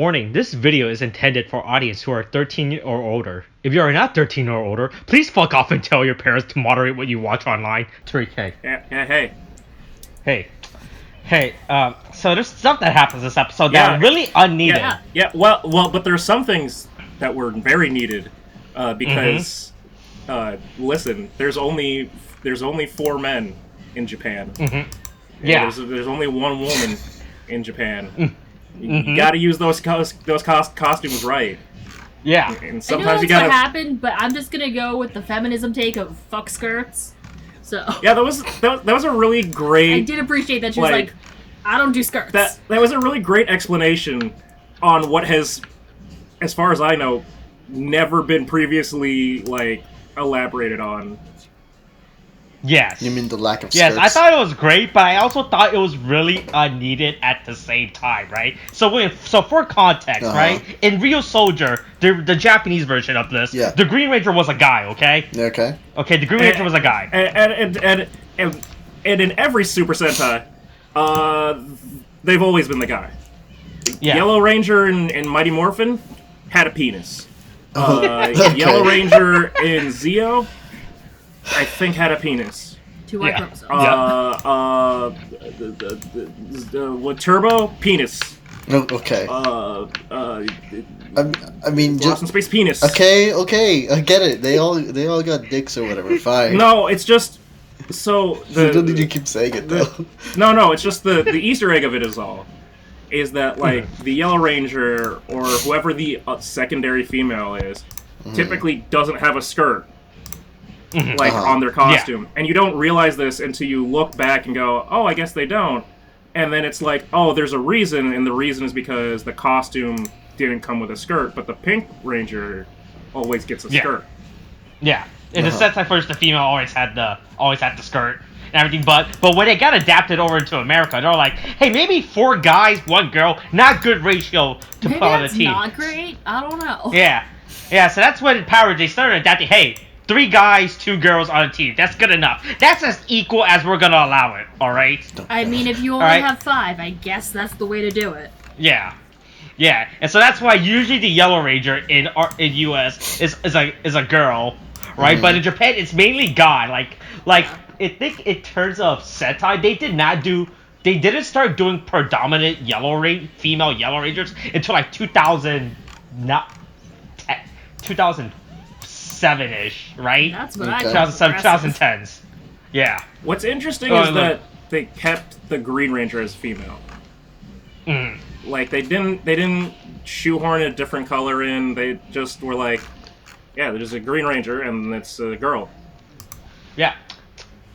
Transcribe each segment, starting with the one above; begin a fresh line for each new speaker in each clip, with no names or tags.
Warning, this video is intended for audience who are 13 or older. If you are not 13 or older, please fuck off and tell your parents to moderate what you watch online. Tariq, hey.
Hey.
Hey, so there's stuff that happens this episode that are really unneeded.
Well, but there's some things that were very needed, because, listen, there's only 4 men in Japan.
Yeah.
There's only 1 woman in Japan. You gotta use those costumes right.
Yeah.
And
sometimes you gotta... what happened, but I'm just gonna go with the feminism take of fuck skirts. So
yeah, that was a really great.
I did appreciate that she was like, I don't do skirts.
That was a really great explanation on what has, as far as I know, never been previously elaborated on.
Yes.
You mean the lack of skirts?
Yes, I thought it was great, but I also thought it was really unneeded at the same time, right? So for context, right? In Real Soldier, the Japanese version of this, the Green Ranger was a guy, okay?
Okay.
Okay, the Green Ranger was a guy.
And in every Super Sentai, they've always been the guy.
Yeah.
Yellow Ranger and Mighty Morphin had a penis. Yellow Ranger in Zeo, I think, had a penis.
2 white chromosomes.
What Turbo? Penis.
Oh, okay. I mean,
Lost in Space penis.
Okay, I get it. They all got dicks or whatever. Fine.
No, it's just so.
You don't need to keep saying it though.
No, it's just the Easter egg of it is that the Yellow Ranger or whoever the secondary female is typically doesn't have a skirt. On their costume. And you don't realize this until you look back and go, oh, I guess they don't. And then it's like, oh, there's a reason, and the reason is because the costume didn't come with a skirt, but the Pink Ranger always gets a skirt.
Yeah. In the Sentai first, the female always had the skirt and everything, but when it got adapted over into America, they're like, hey, maybe 4 guys, 1 girl, not good ratio to put on the team.
Not great? I don't know.
Yeah, so that's when Power they started adapting, hey, 3 guys, 2 girls on a team. That's good enough. That's as equal as we're gonna allow it. All right.
I mean, if you only have 5, I guess that's the way to do it.
Yeah, and so that's why usually the Yellow Ranger in US is a girl, right? But in Japan, it's mainly guy. I think in terms of Sentai, they didn't start doing predominant female Yellow Rangers until 2007-ish, right?
That's what I
2010s. Yeah.
What's interesting is that they kept the Green Ranger as female. They didn't shoehorn a different color in. They just were like, yeah, there's a Green Ranger and it's a girl.
Yeah.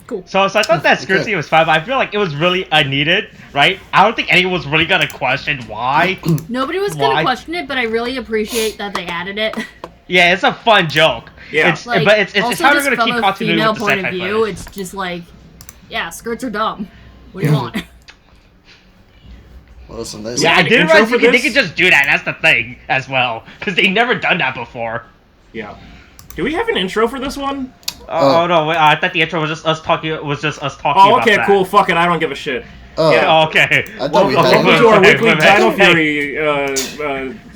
Cool.
So I thought that skirt scene was fine, but I feel like it was really unneeded, right? I don't think anyone was really gonna question why.
Nobody was gonna question it, but I really appreciate that they added it.
Yeah, it's a fun joke. Yeah, it's how they're gonna keep continuity with the
point of view. It's just like, yeah, skirts are dumb. What do you want?
Well,
I didn't realize they could just do that. That's the thing as well, because they've never done that before.
Yeah. Do we have an intro for this one?
Oh no! Wait, I thought the intro was just us talking.
Oh, okay,
about
cool. Fuck it. I don't give a shit.
Yeah. Okay.
Welcome to our weekly Dino Fury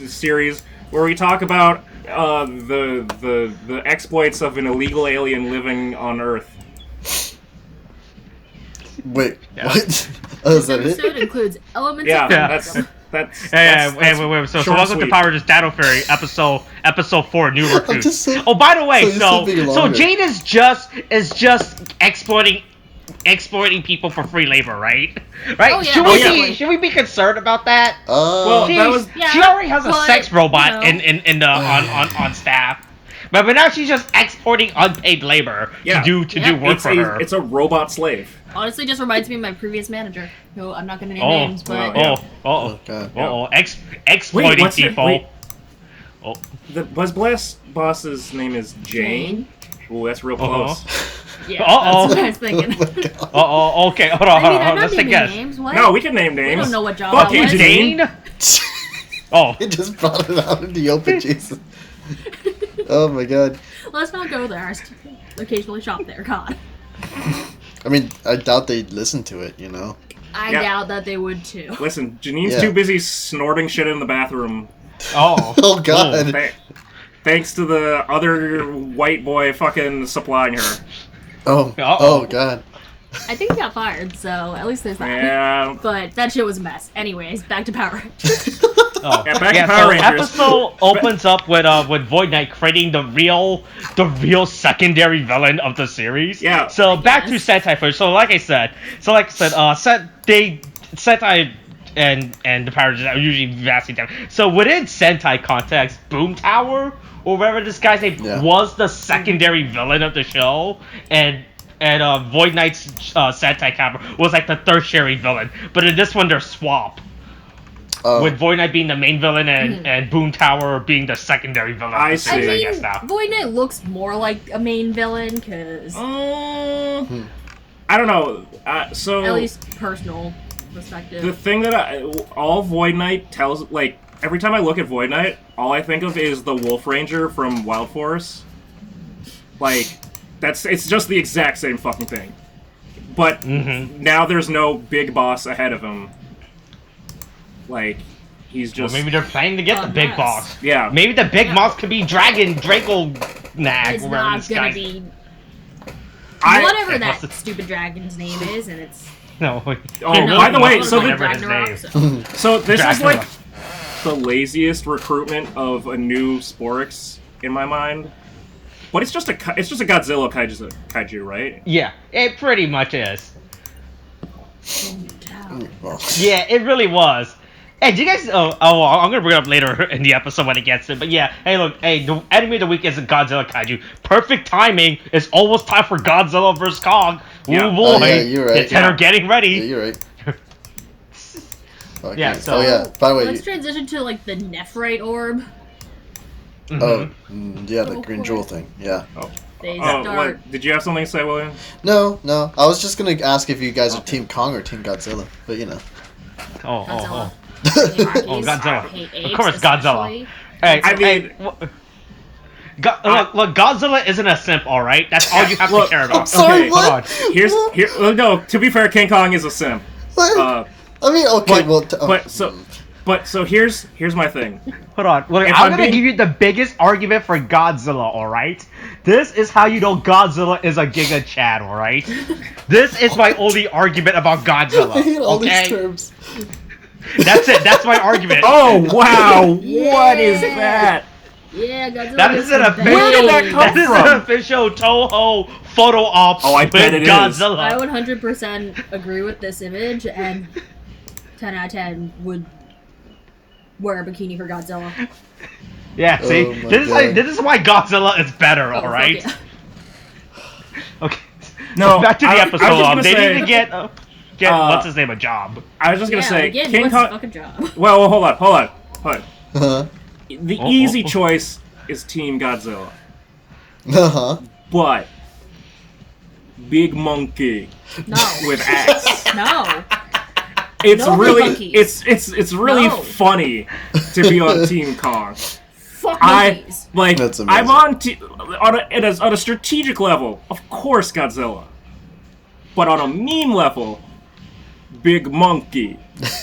series, where we talk about the exploits of an illegal alien living on Earth.
Wait, what? Is that
it? Episode includes elements.
That's
wait. So welcome to Power Rangers Dino Fury, episode 4, New Recruits. By the way, so Jade is just exploiting people for free labor, right? Right?
Oh, yeah.
Should we be concerned about that?
She
already has a sex robot on staff. But now she's just exporting unpaid labor to do work for her.
It's a robot slave.
Honestly, just reminds me of my previous manager, who I'm not going to name names, but...
Exploiting people.
The Buzz Blast boss's name is Jane. Ooh, that's real close.
Yeah, that's what I was thinking.
Okay, hold on, let's take a guess.
Names. What?
No, we can name names.
We don't know what job
Fuck you, Jane.
It just brought it out in the open, Jesus. Oh my god.
Let's not go there. I occasionally shop there, God.
I mean, I doubt they'd listen to it, you know?
I doubt that they would too.
Listen, Janine's too busy snorting shit in the bathroom.
Oh.
Oh God.
Thanks to the other white boy fucking supplying her.
Oh. Oh God.
I think he got fired, so at least there's that.
Yeah.
But that shit was a mess. Anyways, back to Power Rangers.
Oh.
Yeah, back to Power Rangers.
Episode opens up with Void Knight creating the real secondary villain of the series.
Yeah.
So back to Sentai first. So like I said, Sentai and the Power Rangers are usually vastly different. So within Sentai context, Boom Tower or whatever this guy's name was the secondary villain of the show, and Void Knight's Sentai counterpart was like the tertiary villain. But in this one, they're swap. With Void Knight being the main villain and Boom Tower being the secondary villain.
I see.
I guess now.
Void Knight looks more like a main villain because
I don't know. So
at least personal perspective.
the thing that all Void Knight tells, like every time I look at Void Knight, all I think of is the Wolf Ranger from Wild Force. Like it's just the exact same fucking thing. But now there's no big boss ahead of him. Like, he's just...
Well, maybe they're planning to get the big boss.
Yeah.
Maybe the big boss could be Draco Nag.
It's not gonna be... whatever that stupid dragon's name is, and it's...
No.
By the way, so
so
this is like the laziest recruitment of a new Sporix in my mind. But it's just a Godzilla kaiju, right?
Yeah, it pretty much is. Yeah, it really was. Hey, do you guys... Oh, I'm gonna bring it up later in the episode when it gets to it. But yeah, hey, look, the enemy of the week is a Godzilla kaiju. Perfect timing. It's almost time for Godzilla vs. Kong.
Yeah.
Ooh, boy.
Oh, yeah, you're right.
They're getting ready.
Yeah, you're right. Okay.
Yeah, so...
Oh, yeah, by the way...
Let's transition to, like, the Nephrite orb.
Oh, yeah, the green jewel thing. Yeah.
They start...
what? Did you have something to say, William?
No. I was just gonna ask if you guys are Team Kong or Team Godzilla, but you know.
Oh.
Oh,
Godzilla. Of course, Godzilla. Hey,
I mean...
look, Godzilla isn't a simp, alright? That's all you have to care about.
I'm sorry,
Okay,
what?
Hold on. No, to be fair, King Kong is a simp.
What? I mean, okay,
So here's my thing.
Hold on. Look, I'm gonna give you the biggest argument for Godzilla, alright? This is how you know Godzilla is a GIGACHAD, alright? This is my only argument about Godzilla.
I hate all
okay?
these terms.
That's it. That's my argument.
Oh, wow. What is that?
Yeah, Godzilla.
That is an official.
Where did that come
That is an official Toho photo op
I
with
bet it is.
Godzilla.
I would 100% agree with this image, and 10 out of 10 would wear a bikini for Godzilla.
Yeah, see,
Oh my
this is why Godzilla is better,
Oh,
all right?
fuck
Okay.
No,
Back to the
I was just
episode.
gonna
They
say-
need to get what's his name a job.
I was just
yeah.
gonna say,
Again,
King
what's his
Kong.
fucking job?
Well, hold on.
Uh-huh.
The easy choice is Team Godzilla,
Uh-huh.
but Big Monkey
No.
with axe.
No.
It's
No
really,
monkeys.
it's really
No.
funny to be on Team Kong.
Fuck monkeys.
That's amazing.
I'm on a strategic level, of course Godzilla, but on a meme level, Big Monkey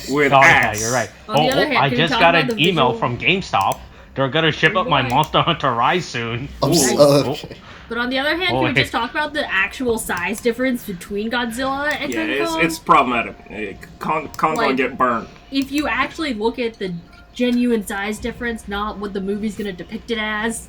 with
Oh, yeah,
axe.
you're right.
On the other hand,
I
can we
just
talk
got
about
an
the
email
visual-
from GameStop. They're gonna ship up my
Boy.
Monster Hunter Rise soon.
Okay.
But on the other hand, can we just talk about the actual size difference between Godzilla and
Yeah,
King Kong?
it's problematic. Kong
Like-
gonna get burnt.
If you actually look at the genuine size difference, not what the movie's gonna depict it as,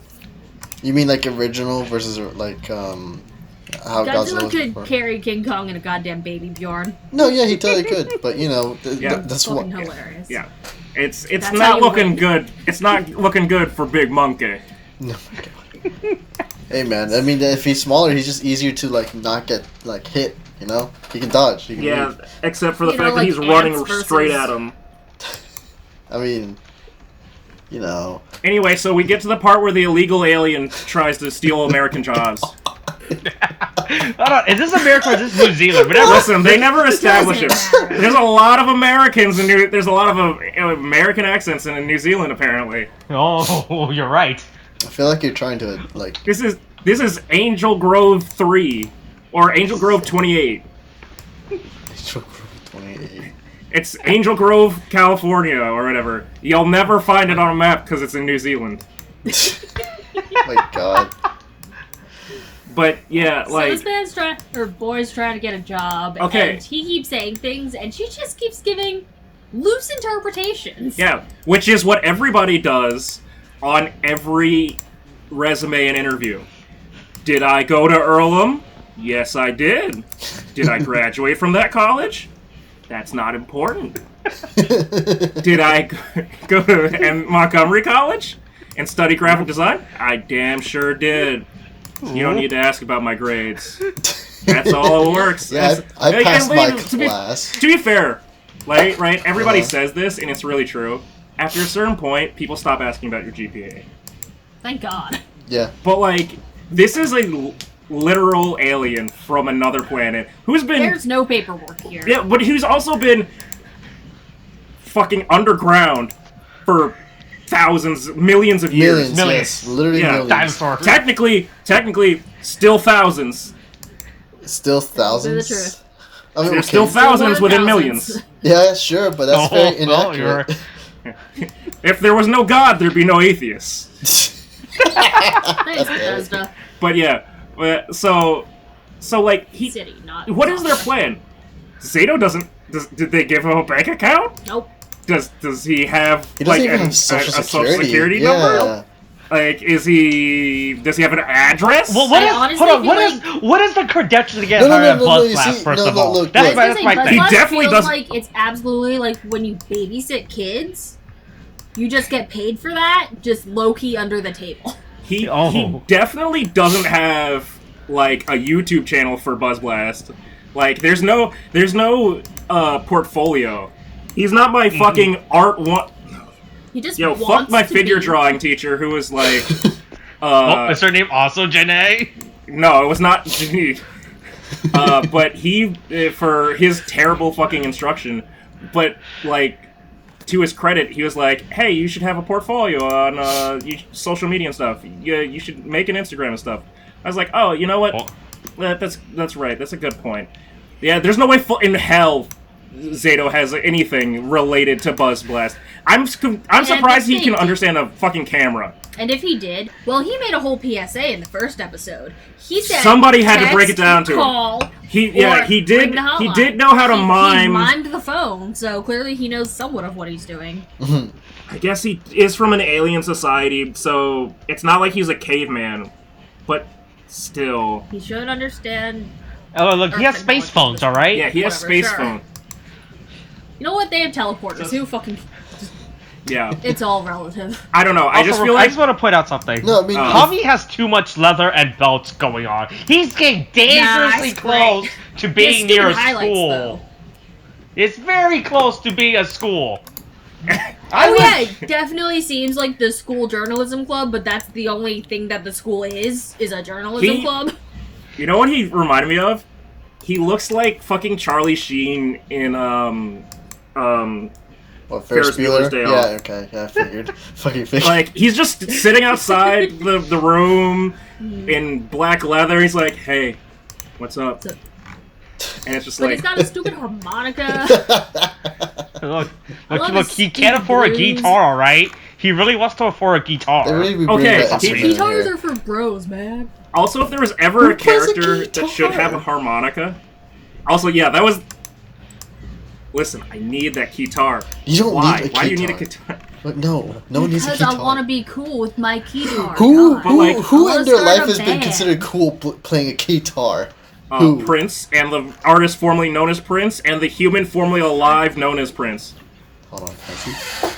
You mean like original versus like how Godzilla
Godzilla
was
could
before?
carry King Kong and a goddamn baby Bjorn.
No, yeah, he totally could, but you know, that's what.
Fucking hilarious.
Yeah, it's
That's how
not
you
looking
win.
good. It's not looking good for Big Monkey.
No, hey man, I mean, if he's smaller, he's just easier to like not get like hit. You know, he can dodge. He can
Yeah,
move.
except for the
You know,
fact that
like
he's running
ants versus-
straight at him.
I mean, you know.
Anyway, so we get to the part where the illegal alien tries to steal American jobs.
Hold on, is this America or is this New Zealand? Whatever.
Listen, they never establish it.
Doesn't matter.
There's a lot of Americans in there's a lot of American accents in New Zealand apparently.
Oh, you're right.
I feel like you're trying to like.
This is Angel Grove 3 or Angel Grove 28. It's Angel Grove, California, or whatever. You'll never find it on a map because it's in New Zealand.
My God.
But yeah,
So
like
this man's boy's trying to get a job,
Okay.
and he keeps saying things, and she just keeps giving loose interpretations.
yeah, which is what everybody does on every resume and interview. Did I go to Earlham? Yes, I did. Did I graduate from that college? That's not important. Did I go to Montgomery College and study graphic design? I damn sure did. You don't need to ask about my grades. That's all it works.
Yeah, I passed my class.
To be fair, right? Everybody says this, and it's really true. After a certain point, people stop asking about your GPA.
Thank God.
Yeah.
But, like, this is a literal alien from another planet who's been...
There's no paperwork here.
Yeah, but who's also been fucking underground for thousands, millions of years.
Millions. Yes, literally
Yeah,
millions.
Dinosaur.
Technically, still thousands.
Still thousands?
Say the truth.
I mean,
There's
okay.
still thousands
Still
within
thousands.
millions.
Yeah, sure, but that's very inaccurate.
If there was no God, there'd be no atheists.
Thanks, Bethesda.
But yeah, so like he.
City, not.
What is their plan? Zato doesn't. Did they give him a bank account?
Nope.
Does he have
He doesn't
like
even
a
have social
social security
yeah.
number? Like, does he have an address?
Well, what
I
is?
honestly
Hold on.
What
What is the credentials to get
No, no,
hired
no,
at
no,
Buzz
you
Blast?
see-
First
no,
of
no,
all,
look,
that's
look.
my,
I
that's
was
my
gonna say,
thing.
He
Buzz
definitely
feels
doesn't-
like it's absolutely like when you babysit kids, you just get paid for that, just low key under the table.
He
Oh.
definitely doesn't have like a YouTube channel for Buzz Blast. Like, there's no portfolio. He's not my fucking art one.
He just
Yo,
wants
fuck my
to
figure
be-
drawing teacher who was like,
Oh, is her name also Janae?
no, it was not. But he, for his terrible fucking instruction, but like, to his credit, he was like, hey, you should have a portfolio on social media and stuff. You should make an Instagram and stuff. I was like, oh, you know what?
Oh.
That's right. That's a good point. Yeah, there's no way in hell Zato has anything related to Buzz Blast. I'm surprised he can understand a fucking camera.
And if he did, well, he made a whole PSA in the first episode. He said
Somebody had to break it
text,
down to him.
call,
He
or
did
ring the hotline.
he did know how to
He
mime.
mimed the phone, so clearly he knows somewhat of what he's doing.
I guess he is from an alien society, so it's not like he's a caveman, but still.
He should understand.
Oh, look, he has
Earth
space
technology.
phones, all right?
Yeah, he has
Whatever,
space
sure.
phone.
You know what? They have teleporters. Who fucking?
Yeah,
It's all relative.
I don't know. I just feel
I
like
just want to point out something.
No, I mean,
Javi has too much leather and belts going on. He's getting dangerously
it's
close
great.
to
He
being
has
near a
stupid highlights,
school.
though.
It's very close to being a school.
Oh yeah, it definitely seems like the school journalism club, but that's the only thing that the school is a journalism club.
you know what he reminded me of? He looks like fucking Charlie Sheen in
what,
Ferris Bueller's Day Off.
Yeah, okay, yeah, I figured. Fucking figured.
Like, he's just sitting outside the room in black leather. He's like, hey, what's up?
So-
And it's just
But
like,
he's got a stupid harmonica.
Look,
love
look,
his
he can't
stupid
afford a
blues.
guitar, all right? He really wants to afford a guitar.
They really be
Okay,
bringing that
he-
instrument in
Guitars
here.
are for bros, man.
also, if there was ever
Who
a
plays a
character that should have a
guitar?
harmonica. Also, yeah, that was. Listen, I need that guitar.
You don't
Why?
need a guitar.
Why do you need a guitar?
But no one needs a
Because
guitar.
I want to be cool with my guitar.
Who
God.
But, like,
who
I
in
wanna
their
start
life
a
has been
band.
considered cool playing a guitar? Who?
Prince, and the artist formerly known as Prince, and the human formerly alive known as Prince.
Hold on, can I see?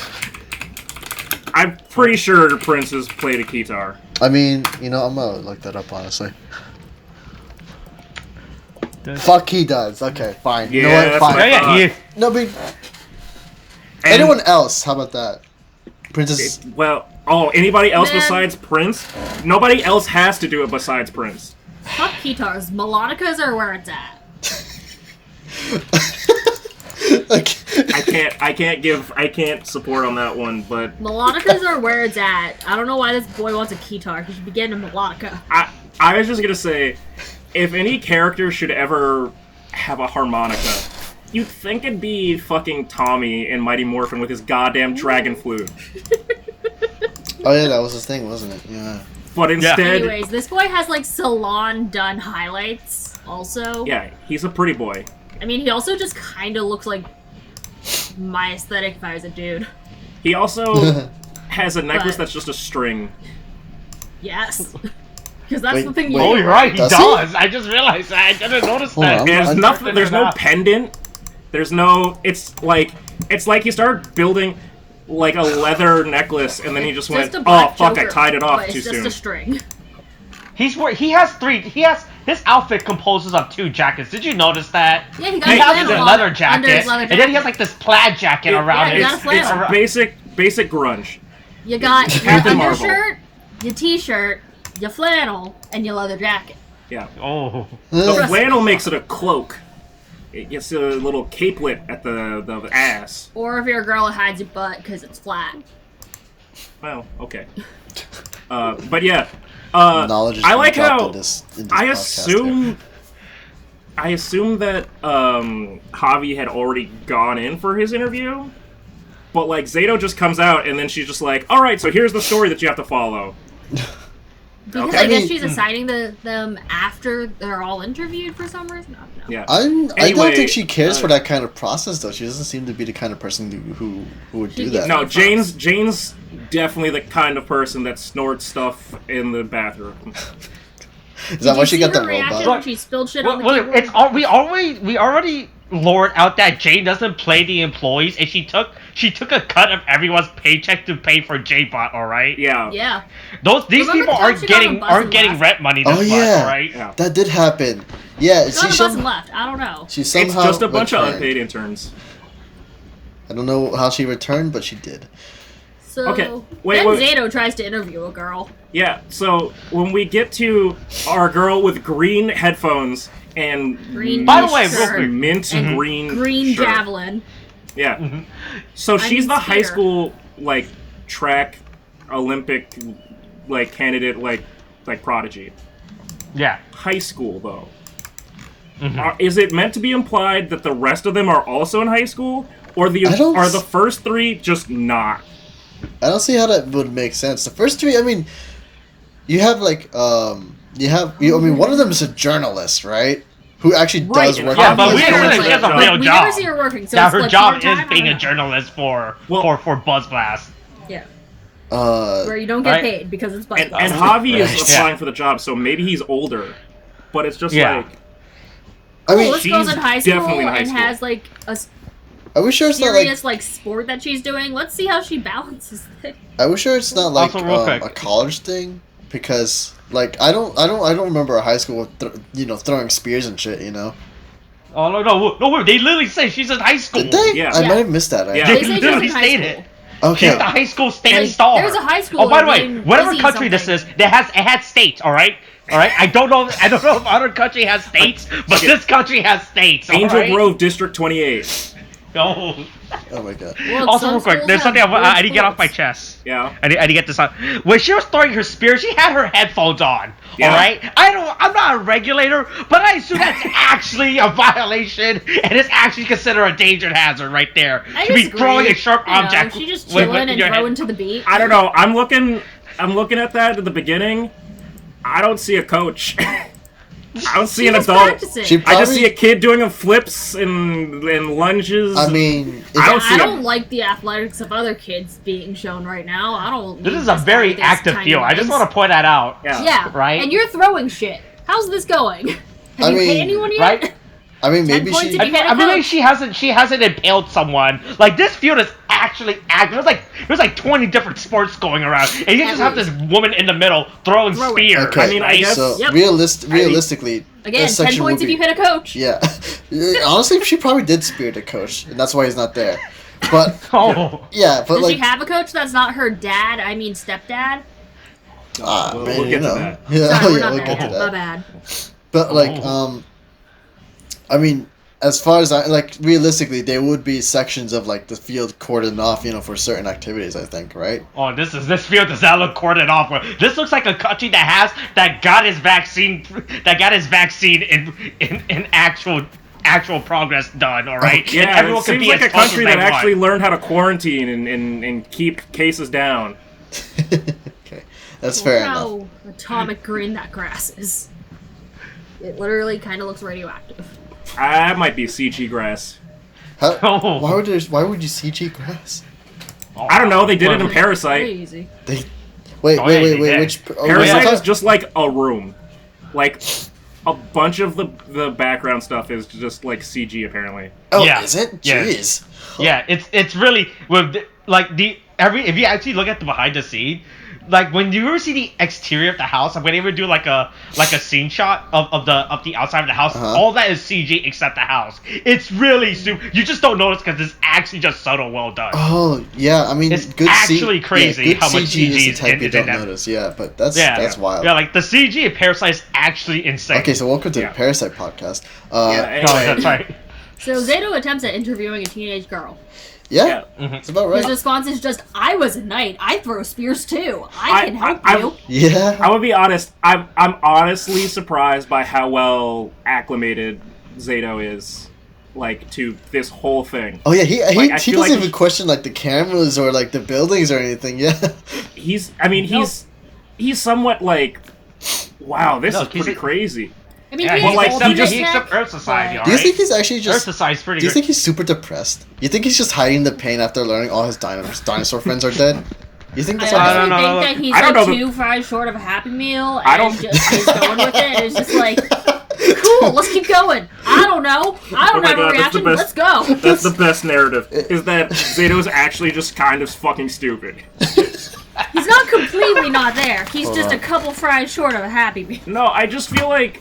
I'm pretty sure Prince has played a guitar.
I mean, you know, I'm gonna look that up honestly. Fuck, he does. Okay, fine. You know
Yeah,
what?
that's
Fine.
what I
Yeah,
thought.
No, but
And-
anyone else? How about that? Princess.
Well, anybody else
Man.
besides Prince? Nobody else has to do it besides Prince.
Fuck guitars. Melodicas are where it's at.
Like,
I can't support on that one, but
Melodicas are where it's at. I don't know why this boy wants a guitar. He should be getting a melodica.
I was just gonna say, if any character should ever have a harmonica, you'd think it'd be fucking Tommy in Mighty Morphin with his goddamn dragon flute.
Oh yeah, that was his thing, wasn't it? Yeah.
But instead...
Anyways, this boy has, like, salon-done highlights, also.
Yeah, he's a pretty boy.
I mean, he also just kind of looks like my aesthetic if I was a dude.
He also has a necklace
But-
that's just a string.
Yes. Because that's
Wait,
the thing
wait.
Oh, you're right. He
Does
does.
he?
I just realized that. I didn't notice
Hold
that.
on.
There's
I'm-
nothing. There's no
Not.
pendant. There's no. It's like he started building like a leather necklace, and then he just went,
a
"Oh
black
fuck! I
Joker,
tied it off
but
too
it's
soon."
just a string.
He has three. His outfit composes of 2 jackets. Did you notice that?
Yeah, he got
He
a
has
flannel
his
on
leather
under
jacket,
his leather
and then he has
jacket.
like this plaid jacket around
yeah,
it.
he got a
It's
flannel.
basic grunge.
You got your
Captain Marvel.
undershirt, your t-shirt, your flannel, and your leather jacket.
Yeah.
Oh.
The
Trust
flannel
me.
makes it a cloak. It gets a little capelet at the ass.
Or if you're a girl, it hides your butt because it's flat.
Well, okay. But yeah.
Knowledge is
I like
dropped
how
in this
I
podcast here.
assume that Javi had already gone in for his interview, but like Zato just comes out and then she's just like, "All right, so here's the story that you have to follow."
Because
Okay.
I
I
guess
mean-
she's assigning them after they're all interviewed for some reason. I don't know.
Yeah.
I don't
Anyway,
think she cares for
uh,
that kind of process, though. She doesn't seem to be the kind of person who would do
She
that.
gets-
No, Jane's definitely the kind of person that snorts stuff in the bathroom.
Is that why she got that
reaction
robot?
when she spilled shit on
Well,
the
well,
keyboard?
it's all we already lured out that Jane doesn't play the employees, and she took a cut of everyone's paycheck to pay for J-Bot. All right.
Yeah.
Yeah.
These
Remember
people
the time
aren't
she got on
getting
a bus and
aren't getting
left?
rent money this
Oh,
month.
yeah.
All right.
Yeah.
That did happen. Yeah,
Got on the bus and left. I don't know.
she
It's
somehow
just a bunch of
returned.
unpaid interns.
I don't know how she returned, but she did.
So
Okay, wait,
then
wait.
Zato tries to interview a girl.
Yeah, so when we get to our girl with green headphones and
Green
By the way, real
shirt,
quick.
mint
and
green
green
shirt.
javelin.
Yeah. So
I
she's
mean,
the high
skater.
school like track Olympic like candidate like prodigy.
Yeah.
High school though.
Mhm.
Is it meant to be implied that the rest of them are also in high school, or
I don't
are
s-
the first 3 just not?
I don't see how that would make sense. The first 3, I mean, you have like, I mean, one of them is a journalist, right? Who actually
Right,
does
and
work.
Yeah,
Javi
but
is
we
doing
never
a
she has a
job.
real
we
job.
never see her working, so
Now
it's
her
like
job
part-time,
is being
I
a
don't know.
journalist for
Well-
Buzz Blast.
Yeah.
Uh,
Where you don't get
Right.
paid because it's
And
Buzz.
Javi is
Right.
applying for the job, so maybe he's older. But it's just
Yeah.
like
I mean,
this girl's
she's
in high school
definitely in high
and
school.
has like a
are we sure it's not like?
serious like sport that she's doing. Let's see how she balances things.
Are we sure it's not like
Also, real quick.
a college thing? Because like I don't remember a high school with throwing spears and shit.
Oh no! They literally say she's in high school.
Did they?
Yeah.
I
Yeah.
might have missed that.
Yeah.
They
They say she's
literally
in high
stated.
school.
Okay.
She's the high school state
Like,
star.
there's a high school
Oh, by the way,
named
whatever
Izzy
country this is,
something.
it had states. All right. I don't know if other country has states, but
Okay.
this country has states. all
Angel
right?
Grove District 28.
Oh.
Oh my god.
Well,
Also,
some
real quick,
schools
there's something
have
I
weird
need to get off my
sports.
chest.
Yeah.
I need to get this on. When she was throwing her spear, she had her headphones on.
Yeah.
All right. I'm not a regulator, but I assume that's actually a violation, and it's actually considered a danger hazard right there.
I
To be
disagree.
throwing a sharp
You know,
object.
she just
with
chilling and
your head.
throwing to the beat.
I don't know. I'm looking at that at the beginning. I don't see a coach. I don't see
She
an
was
adult.
practicing.
She
I just
Probably-
see a kid doing flips and lunges.
I mean,
I don't
I
see
don't like the athletics of other kids being shown right now. I don't.
This
need
is a
this
very
guy with his
active
tiny
field. I just
legs.
want to point that out.
Yeah.
Yeah.
Right?
And you're throwing shit. How's this going? Have
I
you
mean,
paid anyone yet?
right?
I mean,
10
maybe
points
she.
if you hit a
I mean,
coach.
she hasn't impaled someone. Like, this field is actually active. There's like 20 different sports going around, and you just have this woman in the middle throwing
Throw it.
spear.
Okay.
I mean, I guess.
So
Yep.
realistically,
Again,
this
10
section
points
would
if you
be-
hit a coach.
Yeah. Honestly, she probably did spear the coach, and that's why he's not there. But
Oh.
yeah, but
Does
like,
she have a coach that's not her dad? I mean, stepdad?
We'll
man,
get to
know.
that.
Yeah,
Sorry, we're
yeah,
not
we'll
there
get to
yet. My
that.
bad.
But like,
Oh.
I mean, as far as realistically, there would be sections of like the field cordoned off, for certain activities. I think, right?
Oh, this field does not look cordoned off. This looks like a country that got his vaccine in actual actual progress done. All right.
Yeah,
and everyone
it
can
seems
be
like
as
a
close
country
as
that
they want.
actually learned how to quarantine and keep cases down.
Okay, that's fair enough.
How atomic green that grass is. It literally kind of looks radioactive.
That might be CG grass.
How,
Oh.
why would you CG grass?
Oh,
I don't know. They did it in
well,
Parasite.
Crazy.
They wait.
yeah.
Which
Parasite
wait,
is just like a room. Like, a bunch of the background stuff is just like CG apparently.
oh,
Yeah.
is it?
Yeah.
Jeez.
Yeah, it's really if you actually look at the behind the scene, like when you ever see the exterior of the house, like when they ever do like a scene shot of the outside of the house,
Uh-huh.
all that is CG except the house. It's really super. You just don't notice because it's actually just subtle, well done.
Oh yeah, I mean,
It's
good
actually crazy
good
how much
CG is
CG
the
is
type
in
you don't
that.
notice. Yeah, but that's
Yeah,
wild.
Yeah, like the CG in Parasite is actually insane.
Okay, so welcome to
Yeah.
the Parasite podcast.
Yeah,
Oh,
anyway.
that's right.
So Zato attempts at interviewing a teenage girl.
Yeah,
Mhm.
it's about
His
right.
response is just, "I was a knight. I throw spears too. I can help
I-
you."
Yeah.
I would be honest. I'm honestly surprised by how well acclimated Zato is, like, to this whole thing.
Oh yeah, he
I
he
feel
doesn't
like
even
he-
question like the cameras or like the buildings or anything. Yeah.
He's somewhat like, wow, this
No,
is pretty
he's a-
crazy.
I mean,
Yeah,
he's
well, like,
old
he
in
just-
the
he
tech,
accepts Earth Society,
but-
Do you
Right.
think he's actually
Earth
just?
Society's pretty
Do you
good.
think he's super depressed? You think he's just hiding the pain after learning all his dinosaur friends are dead? You think
I
that's
I
honestly
don't know.
think that he's
I don't
like
know
2 fries short of a Happy Meal, and
I don't-
just is going with it. It's just like, cool, let's keep going. I don't know. I
Oh
don't
my
have a
God, that's the
reaction.
best.
Let's go.
That's the best narrative. Is that Zato's actually just kind of fucking stupid.
He's not completely not there. He's
Hold
just
on.
a couple fries short of a Happy Meal.
No, I just feel like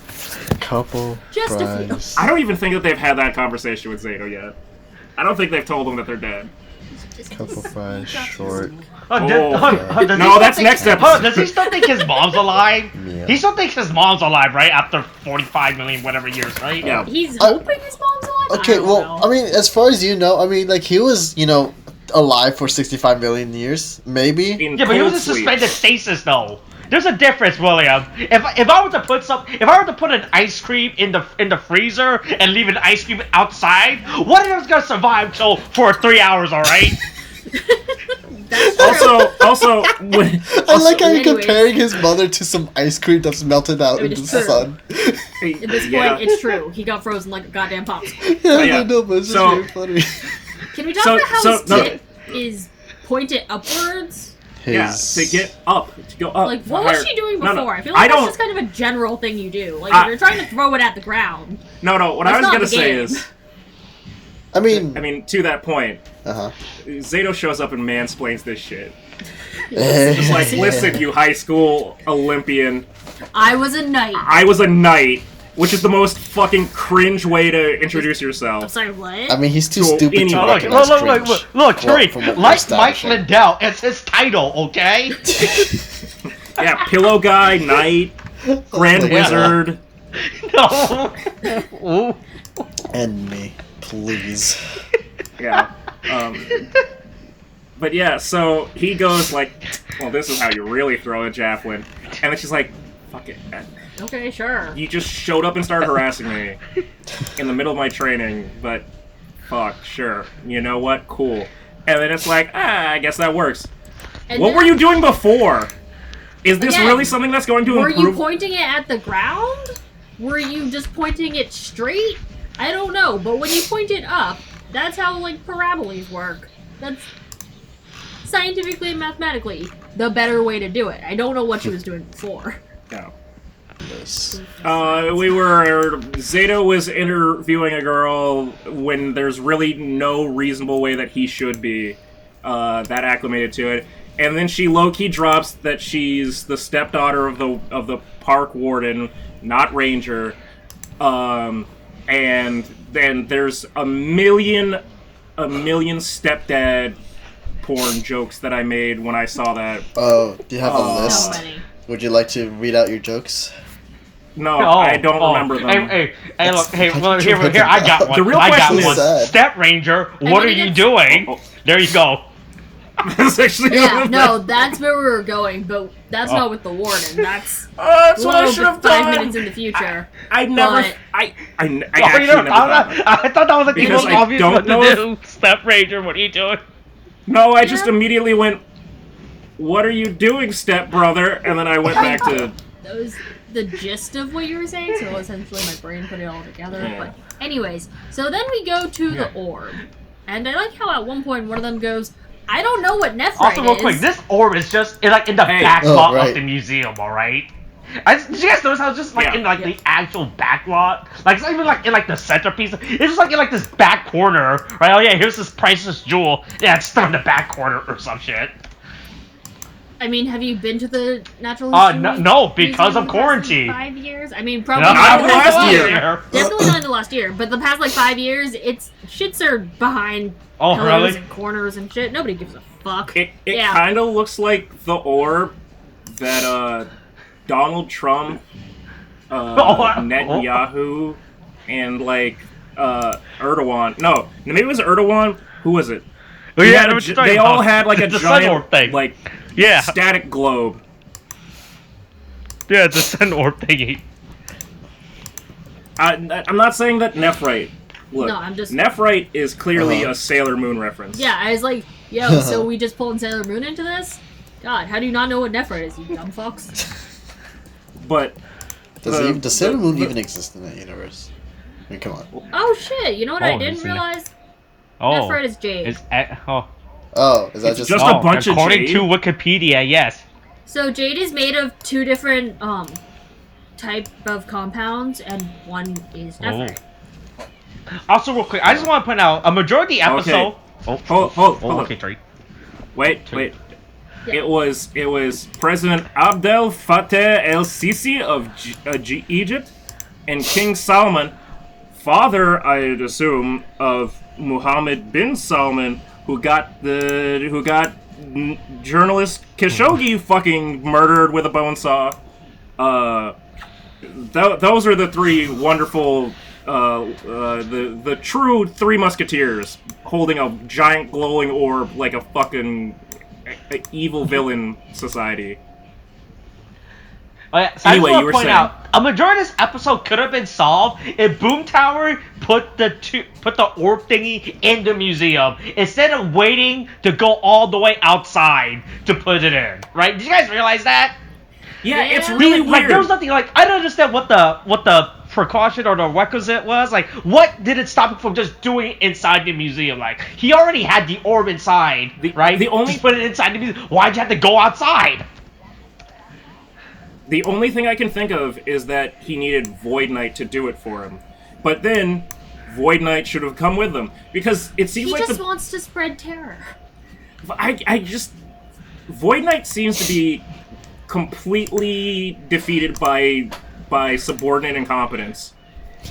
couple
Just a few.
fries.
I don't even think that they've had that conversation with Zato yet. I don't think they've told him that they're dead.
Couple fries short.
Oh,
Oh,
does he
no,
still
that's
think-
next
Oh,
episode.
does he still think his mom's alive?
Yeah.
He still thinks his mom's alive, right? After 45 million whatever years, right?
Yeah.
He's hoping his mom's alive.
Okay,
I don't
well,
know.
I mean, as far as you know, I mean, like he was, alive for 65 million years, maybe.
In
Yeah, but he was
cold
in
sleep.
suspended stasis, though. There's a difference, William. If I were to put an ice cream in the freezer and leave an ice cream outside, one of them's gonna survive for 3 hours, all right?
That's true.
Also, when,
I like how you're
anyways.
comparing his mother to some ice cream that's melted out
I
in
mean,
the
it's true.
sun.
At this
yeah.
point, it's true. He got frozen like a goddamn popsicle.
Yeah,
yeah.
I know, but it's just
So-
very funny.
Can we talk
So-
about how
so-
his
no.
tip is pointed upwards?
yeah, to get up, to go up.
Like, what was
higher.
she doing
No,
before?
no,
I feel like that's
don't.
just kind of a general thing you do. Like,
I-
if you're trying to throw it at the ground.
No, what I
That's
was
not
gonna
the
say
game.
is,
I mean,
to that point,
uh-huh.
Zato shows up and mansplains this shit. It's like, listen, you high school Olympian,
I was a knight.
I was a knight, which is the most fucking cringe way to introduce
I'm
yourself.
sorry, what?
I mean, he's too
So
stupid to
anyway.
Oh,
recognize
look,
cringe.
Tariq,
Well, from what we're
Mike
establishing.
Lindell, it's his title, okay?
Yeah, pillow guy, knight, grand
my God.
wizard.
No. Ooh.
End me, please.
Yeah. But yeah, so he goes like, well, this is how you really throw a javelin. And then she's like, fuck it.
Okay, sure.
You just showed up and started harassing me in the middle of my training, but fuck, sure. You know what? Cool. And then it's like, I guess that works.
And
What
then-
were you doing before? Is this
Again,
really something that's going to
Were you
improve?
pointing it at the ground? Were you just pointing it straight? I don't know, but when you point it up, that's how, like, paraboles work. That's scientifically and mathematically the better way to do it. I don't know what she was doing before.
No.
This.
Zato was interviewing a girl when there's really no reasonable way that he should be that acclimated to it. And then she low-key drops that she's the stepdaughter of the park warden, not ranger. And then there's a million stepdad porn jokes that I made when I saw that.
Oh, do you have
Oh.
a list?
So many.
Would you like to read out your jokes?
No, I don't remember them.
Hey, look, hey,
Why'd
well,
you
here,
write
here, I
them
got
down?
one.
The real
I got
question
one.
is-
Step Ranger, what
when
are
he
you
gets-
doing?
Oh.
There you go.
That's actually
Yeah, no, that's where we were going, but that's not with the warden. That's
that's
a
what I
little
should have
bit 5
done.
minutes in the future.
I never.
But-
I
Oh,
actually
you
never
never
thought
thought
of
of that? I thought that was like the
Because
most
I
obvious
don't
one to
know
do. Step Ranger, what are you doing?
No, I just
Yeah.
immediately went, "What are you doing, stepbrother?" And then I went back to.
That was the gist of what you were saying, so essentially my brain put it all together.
Yeah.
But anyways, so then we go to the orb. And I like how at one point one of them goes, I don't know what Nephrite
Also, real quick,
is.
this orb is just like in the
Hey.
back
Oh,
lot
right.
of the museum, alright? Did you guys notice how it's just like
Yeah.
in like the actual back lot? Like it's not even like in like the centerpiece. It's just like in like this back corner, right? Oh yeah, here's this priceless jewel. Yeah, it's stuck in the back corner or some shit.
I mean, have you been to the Natural History
No, because
Museum
of
in the past,
quarantine.
5 years? I mean, probably
No,
Not
not
the last year.
Definitely not in the last year, but the past like 5 years, it's shits are behind
Oh,
pillars
really?
and corners and shit. Nobody gives a fuck.
It
yeah.
kind of looks like the orb that Donald Trump, Netanyahu, and like Erdogan. No, maybe it was Erdogan. Who was it?
Oh,
He
yeah,
had
I know
a
what
gi-
you're talking
they all
about.
had like a
The sun orb
giant
thing.
like
Yeah,
static globe.
yeah, it's a sun orb thingy.
I'm not saying that Nephrite. Look,
No, I'm just-
Nephrite is clearly
Uh-huh.
a Sailor Moon reference.
Yeah, I was like, yo, so we just pulling Sailor Moon into this? God, how do you not know what Nephrite is, you dumb fucks?
But
Does Sailor Moon even exist in that universe? I mean, come on.
Oh shit, you know what I
Oh,
didn't
isn't it?
realize?
Oh,
Nephrite is Jade.
is
Oh, is that
It's
just...
just a bunch of
according
jade?
to Wikipedia, yes.
So Jade is made of 2 different type of compounds, and one is Nephrite.
Also, real quick, I just want to point out a majority of the episode.
Hold
Okay,
on.
Tariq.
Wait.
Yeah.
It was President Abdel Fattah el-Sisi of Egypt and King Salman, father, I'd assume, of Mohammed bin Salman, who got journalist Khashoggi fucking murdered with a bone saw. Those are the 3 wonderful, the true 3 musketeers holding a giant glowing orb like a fucking evil villain society.
Oh, yeah. So
Anyway,
I
you were
just want to point
saying.
out a majority of this episode could have been solved if Boom Tower put the orb thingy in the museum instead of waiting to go all the way outside to put it in. Right? Did you guys realize that?
Yeah,
Yeah.
it's really
Like,
weird.
there was nothing like I don't understand what the precaution or the requisite was. Like, what did it stop him from just doing it inside the museum? Like, he already had the orb inside, right?
the only-
just put it inside the museum. Why'd you have to go outside?
The only thing I can think of is that he needed Void Knight to do it for him. But then, Void Knight should have come with them. Because it seems
He
like
just wants to spread terror.
I just... Void Knight seems to be completely defeated by subordinate incompetence.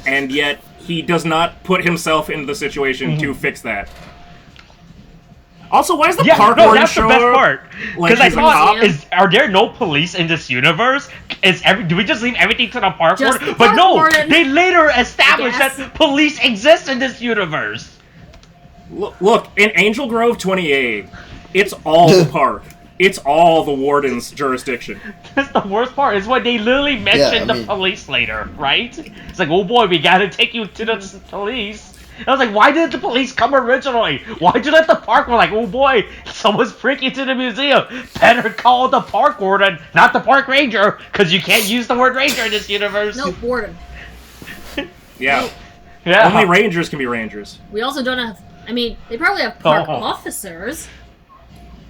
And yet, he does not put himself into the situation to fix that. Also, why is the park
no,
warden
that's the
show
best
up
part.
like
Because I
he's a
thought,
cop?
are there no police in this universe? Do we just leave everything to the park
Just
warden?
the
But
park
no,
warden.
they later established
Yes.
that police exist in this universe.
Look, in Angel Grove 28, it's all the park. It's all the warden's jurisdiction.
That's the worst part, is when they literally mention
I
the
mean-
police later, right? It's like, oh boy, we gotta take you to the police. And I was like, why didn't the police come originally? Why'd you let the park warden, like, oh boy, someone's breaking into the museum. Better call the park warden, not the park ranger, because you can't use the word ranger in this universe.
No, warden.
Yeah.
Yeah.
Only rangers can be rangers.
We also don't have. I mean, they probably have park
Oh.
officers.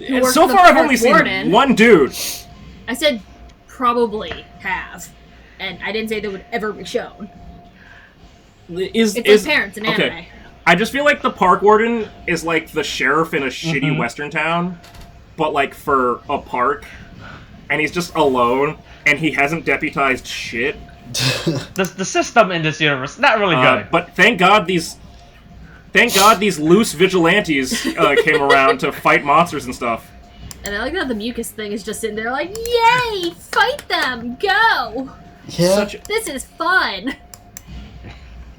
And
work
so
for the
far, I've
park
only seen
warden.
one dude.
I said probably have, and I didn't say they would ever be shown.
Is
It's like parents in anime.
okay. I just feel like the park warden is like the sheriff in a shitty western town, but like for a park, and he's just alone, and he hasn't deputized shit.
The system in this universe, not really good.
But thank God these loose vigilantes came around to fight monsters and stuff.
And I like that the mucus thing is just sitting there like, yay, fight them, go!
Yeah,
Such
This is fun!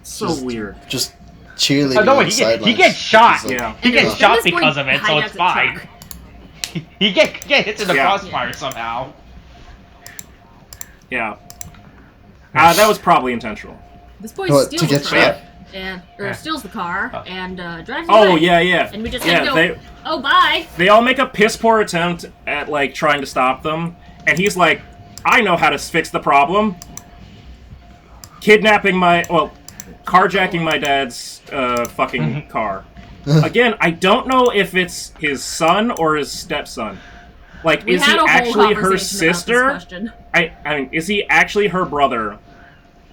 so weird.
just cheerleading
Oh, no,
on
he
the
gets
sidelines.
shot.
It's like,
Yeah.
He gets
At
shot
this point,
because of it, so
hijacks
it's
a
fine.
truck.
he get hit in the
Yeah.
crossfire somehow.
Yeah. That was probably intentional.
This boy
What, to
steals
get
the car,
shot?
steals the car, and drives
Oh,
away.
yeah.
And we just
yeah,
had to go, oh, bye!
they all make a piss poor attempt at, like, trying to stop them. And he's like, I know how to fix the problem. Carjacking my dad's fucking car. Again, I don't know if it's his son or his stepson. Like,
We
is he
had a whole
actually her
conversation about this
sister?
question.
I mean, is he actually her brother?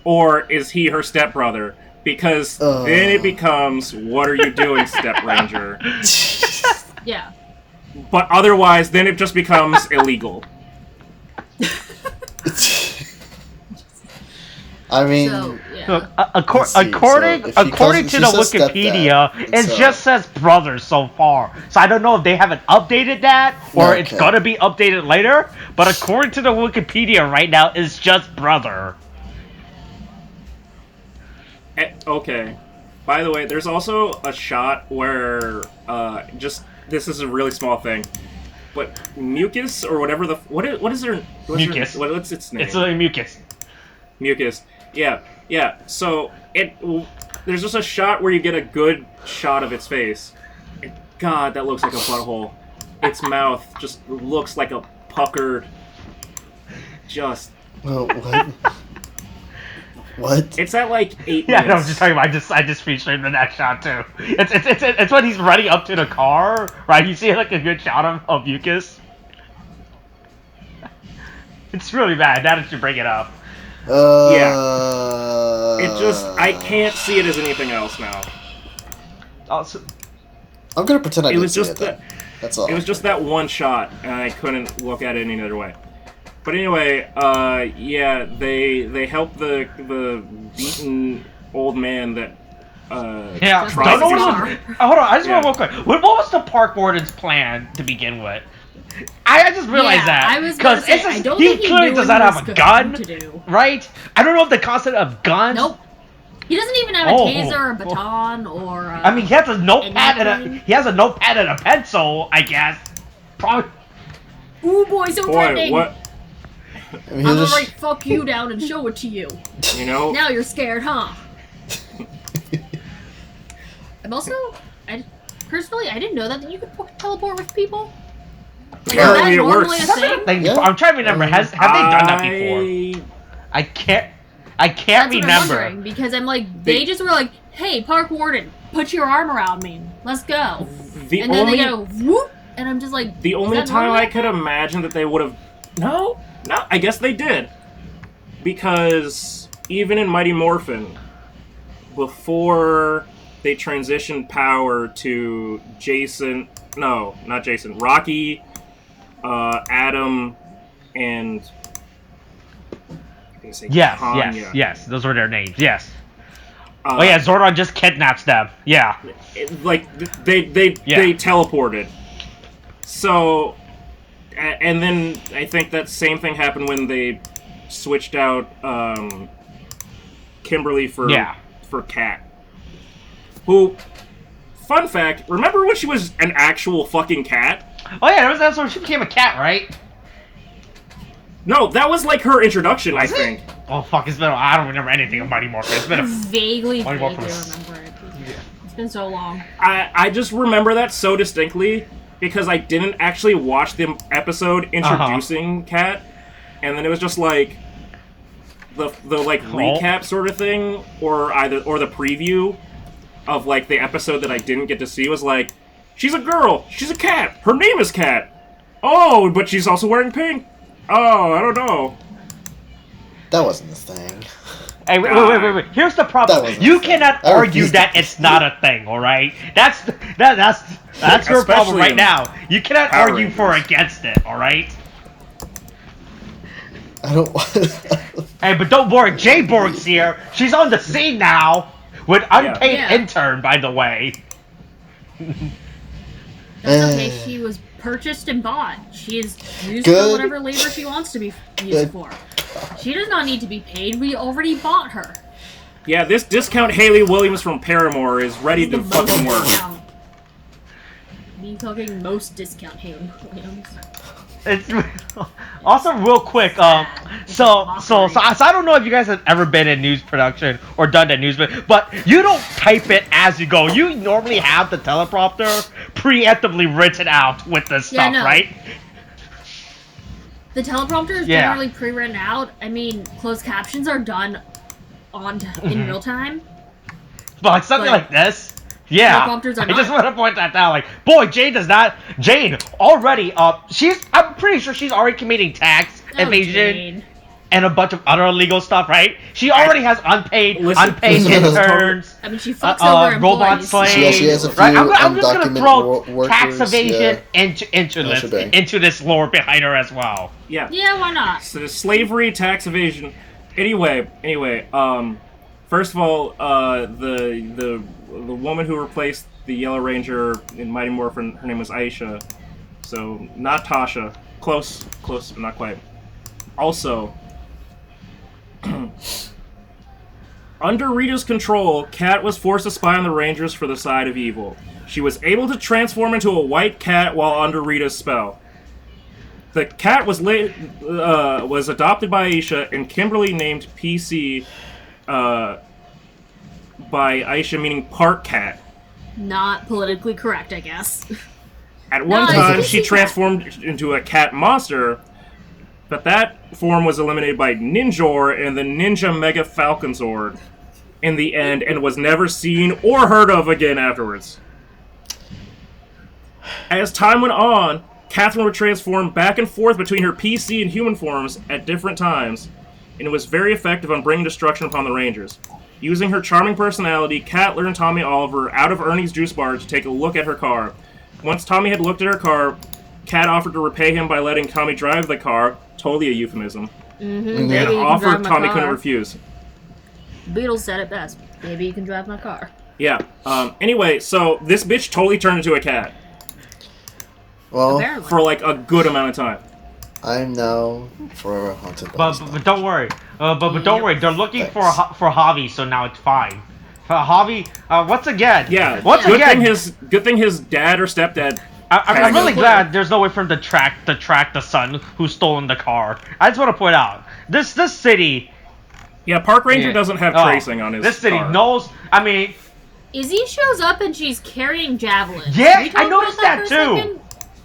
Or is he her stepbrother? Because then it becomes, what are you doing, Step Ranger?
Yeah.
But otherwise, then it just becomes illegal.
I mean,
So, yeah.
Look,
Let's see,
according
so if he
according
calls-
to
if
the
he says
Wikipedia,
stepdad,
it
it's,
just says brother so far. So I don't know if they haven't updated that or it's
Okay.
gonna be updated later. But according to the Wikipedia right now, it's just brother.
Okay. By the way, there's also a shot where this is a really small thing, but mucus or whatever what's
Mucus.
What's its name?
It's a mucus.
Mucus. Yeah. So there's just a shot where you get a good shot of its face. And God, that looks like a butthole. Its mouth just looks like a puckered. Just.
well, what? What?
It's at like 8
Yeah,
minutes.
no, I'm just talking about. I just featured the next shot too. It's when he's running up to the car, right? You see like a good shot of mucus. It's really bad. Now that you bring it up.
I can't see it as anything else now.
Also,
I'm gonna pretend I
It
didn't
was
see
just
it then. That's all.
It was just that one shot, and I couldn't look at it any other way. But anyway, they help the beaten old man that
yeah.
tries
Don't
to do
know.
something.
Hold on. I just
Yeah.
want to real quick. What was the park warden's plan to begin with? I just realized that
I was gonna say, I don't
he
think
clearly
knew
does
what
not
he
have
was
a
going
gun,
to do.
right? I don't know if the concept of guns.
Nope. He doesn't even have a
Oh.
taser or a baton or.
I mean, he has a notepad
anything.
he has a notepad and a pencil, I guess. Probably.
Ooh, boy, so
Boy,
threatening.
what
I mean,
I'm
he'll
gonna
just-
write "fuck you" down and show it to you.
you know?
Now you're scared, huh? I'm also, personally, I didn't know that you could teleport with people. Like, is
Apparently
that
it
normally
works.
a
That's
thing?
the thing.
Yeah.
I'm trying to remember. Have they done that before? I can't
That's what I'm
remember.
wondering, because I'm like, they just were like, "Hey, park warden, put your arm around me. Let's go."
The
And then
only
they go, "Whoop," and I'm just like,
the
"Is
only
that
time
normal?"
I could imagine that they would have no, I guess they did. Because even in Mighty Morphin, before they transitioned power to Rocky, Adam, and I'm gonna say Tanya.
Yes. Those were their names. Yes.
Uh,
Oh yeah, Zordon just kidnaps them. Yeah.
They
Yeah.
teleported. So, and then I think that same thing happened when they switched out Kimberly for Kat. Who, fun fact, remember when she was an actual fucking cat?
Oh yeah, that's when she became a cat, right?
No, that was like her introduction, I think.
Oh fuck, I don't remember anything of Mighty Morphin. It's been
I
a
vaguely
Mighty
remember
Morphin
it.
was-
It's been so long.
I just remember that so distinctly because I didn't actually watch the episode introducing Kat, and then it was just like the recap sort of thing, or the preview of like the episode that I didn't get to see was like, she's a girl, she's a cat, her name is Kat. Oh, but she's also wearing pink. Oh, I don't know.
That wasn't the thing.
Hey, wait. Here's the
That
problem.
wasn't
You
a thing.
cannot
I
argue
refuse
that
to-
it's not a thing, all right? That's your problem
Especially
right
in
now. You cannot
Power
argue for or
Rangers.
against it, all right?
I don't.
Hey, but don't worry, Jay Borg's here. She's on the scene now with unpaid
Yeah.
intern, by the way.
That's okay. She was purchased and bought. She is used
Good.
for whatever labor she wants to be used for. She does not need to be paid. We already bought her.
Yeah, this discount Haley Williams from Paramore is ready to
The
fucking work.
most discount. The I'm talking most discount Haley Williams.
It's also real quick. So I don't know if you guys have ever been in news production or done that news, but you don't type it as you go. You normally have the teleprompter preemptively written out with this stuff,
no.
right?
The teleprompter is generally pre-written out. I mean, closed captions are done in real time.
But like something like this. Yeah,
teleprompters are
I just
not.
want to point that out. Like, boy, Jane already. I'm pretty sure she's already committing tax evasion
Jane.
and a bunch of other illegal stuff, right? She already has unpaid interns.
I mean, she fucks over
robot
employees.
slaves.
She has a few
Right? I'm just gonna throw
workers,
tax evasion
shebang.
into this lore behind her as well.
Yeah.
Yeah, why not?
So slavery, tax evasion. Anyway, first of all, the woman who replaced the Yellow Ranger in Mighty Morphin, her name was Aisha. So not Tasha. Close, but not quite. Also, under Rita's control, Cat was forced to spy on the Rangers for the side of evil. She was able to transform into a white cat while under Rita's spell. The cat was adopted by Aisha and Kimberly named PC by Aisha, meaning part cat.
Not politically correct, I guess.
At one time, she transformed into a cat monster, but that form was eliminated by Ninjor and the Ninja Mega Falcon Zord in the end, and was never seen or heard of again afterwards. As time went on, Catherine would transform back and forth between her PC and human forms at different times, and it was very effective on bringing destruction upon the Rangers. Using her charming personality, Cat lured Tommy Oliver out of Ernie's juice bar to take a look at her car. Once Tommy had looked at her car, Cat offered to repay him by letting Tommy drive the car, totally a euphemism, and offered Tommy couldn't refuse.
Beatles said it best. Maybe you can drive my car.
Yeah. Anyway, so this bitch totally turned into a cat.
Well,
Apparently.
For like a good amount of time.
I'm now forever haunted by
But don't worry. But don't worry. They're looking for Javi, so now it's fine. Javi, once again.
Yeah. Good thing his dad or stepdad.
I'm really glad there's no way for him to track the son who's stolen the car. I just want to point out this city.
Yeah, Park Ranger doesn't have tracing on his
This city
car.
knows. I mean,
Izzy shows up and she's carrying javelins.
Yeah,
Can we talk
I noticed
about
that
for a
too.
second?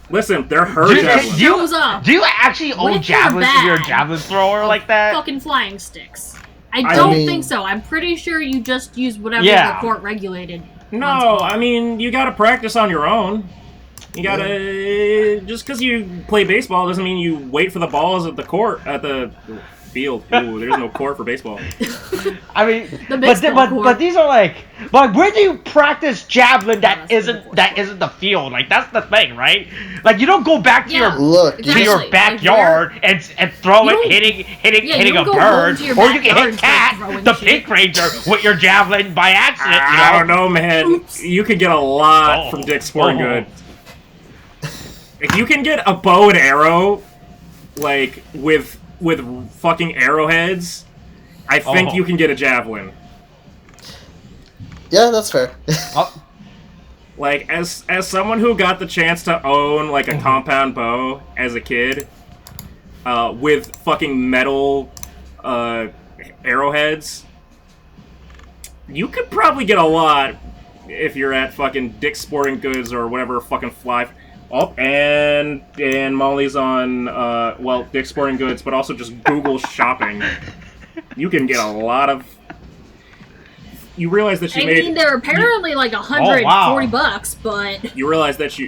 Listen, they're her javelins.
Do you actually own
With her
javelins if you're a
bag
javelin thrower like that?
Fucking flying sticks. I don't think so. I'm pretty sure you just use whatever the court regulated.
No, I mean, you gotta practice on your own. You gotta... Just because you play baseball doesn't mean you wait for the balls at the field. Ooh, there's no court for baseball.
I mean,
The
but these are like where do you practice javelin that isn't the field? Like that's the thing, right? Like you don't go back to your backyard and throw it hitting a bird, or you can hit Cat the Pink Ranger with your javelin by accident.
I don't know, man. Oops. You could get a lot from Dick's Sporting Goods. If you can get a bow and arrow, like with fucking arrowheads, I think you can get a javelin.
Yeah, that's fair.
Like, as someone who got the chance to own, like, a compound bow as a kid, with fucking metal, arrowheads, you could probably get a lot if you're at fucking Dick's Sporting Goods or whatever fucking fly... Oh, and Molly's on, Dick's Sporting Goods, but also just Google Shopping. You can get a lot of... You realize that
I mean, they're apparently like $140, but...
You realize that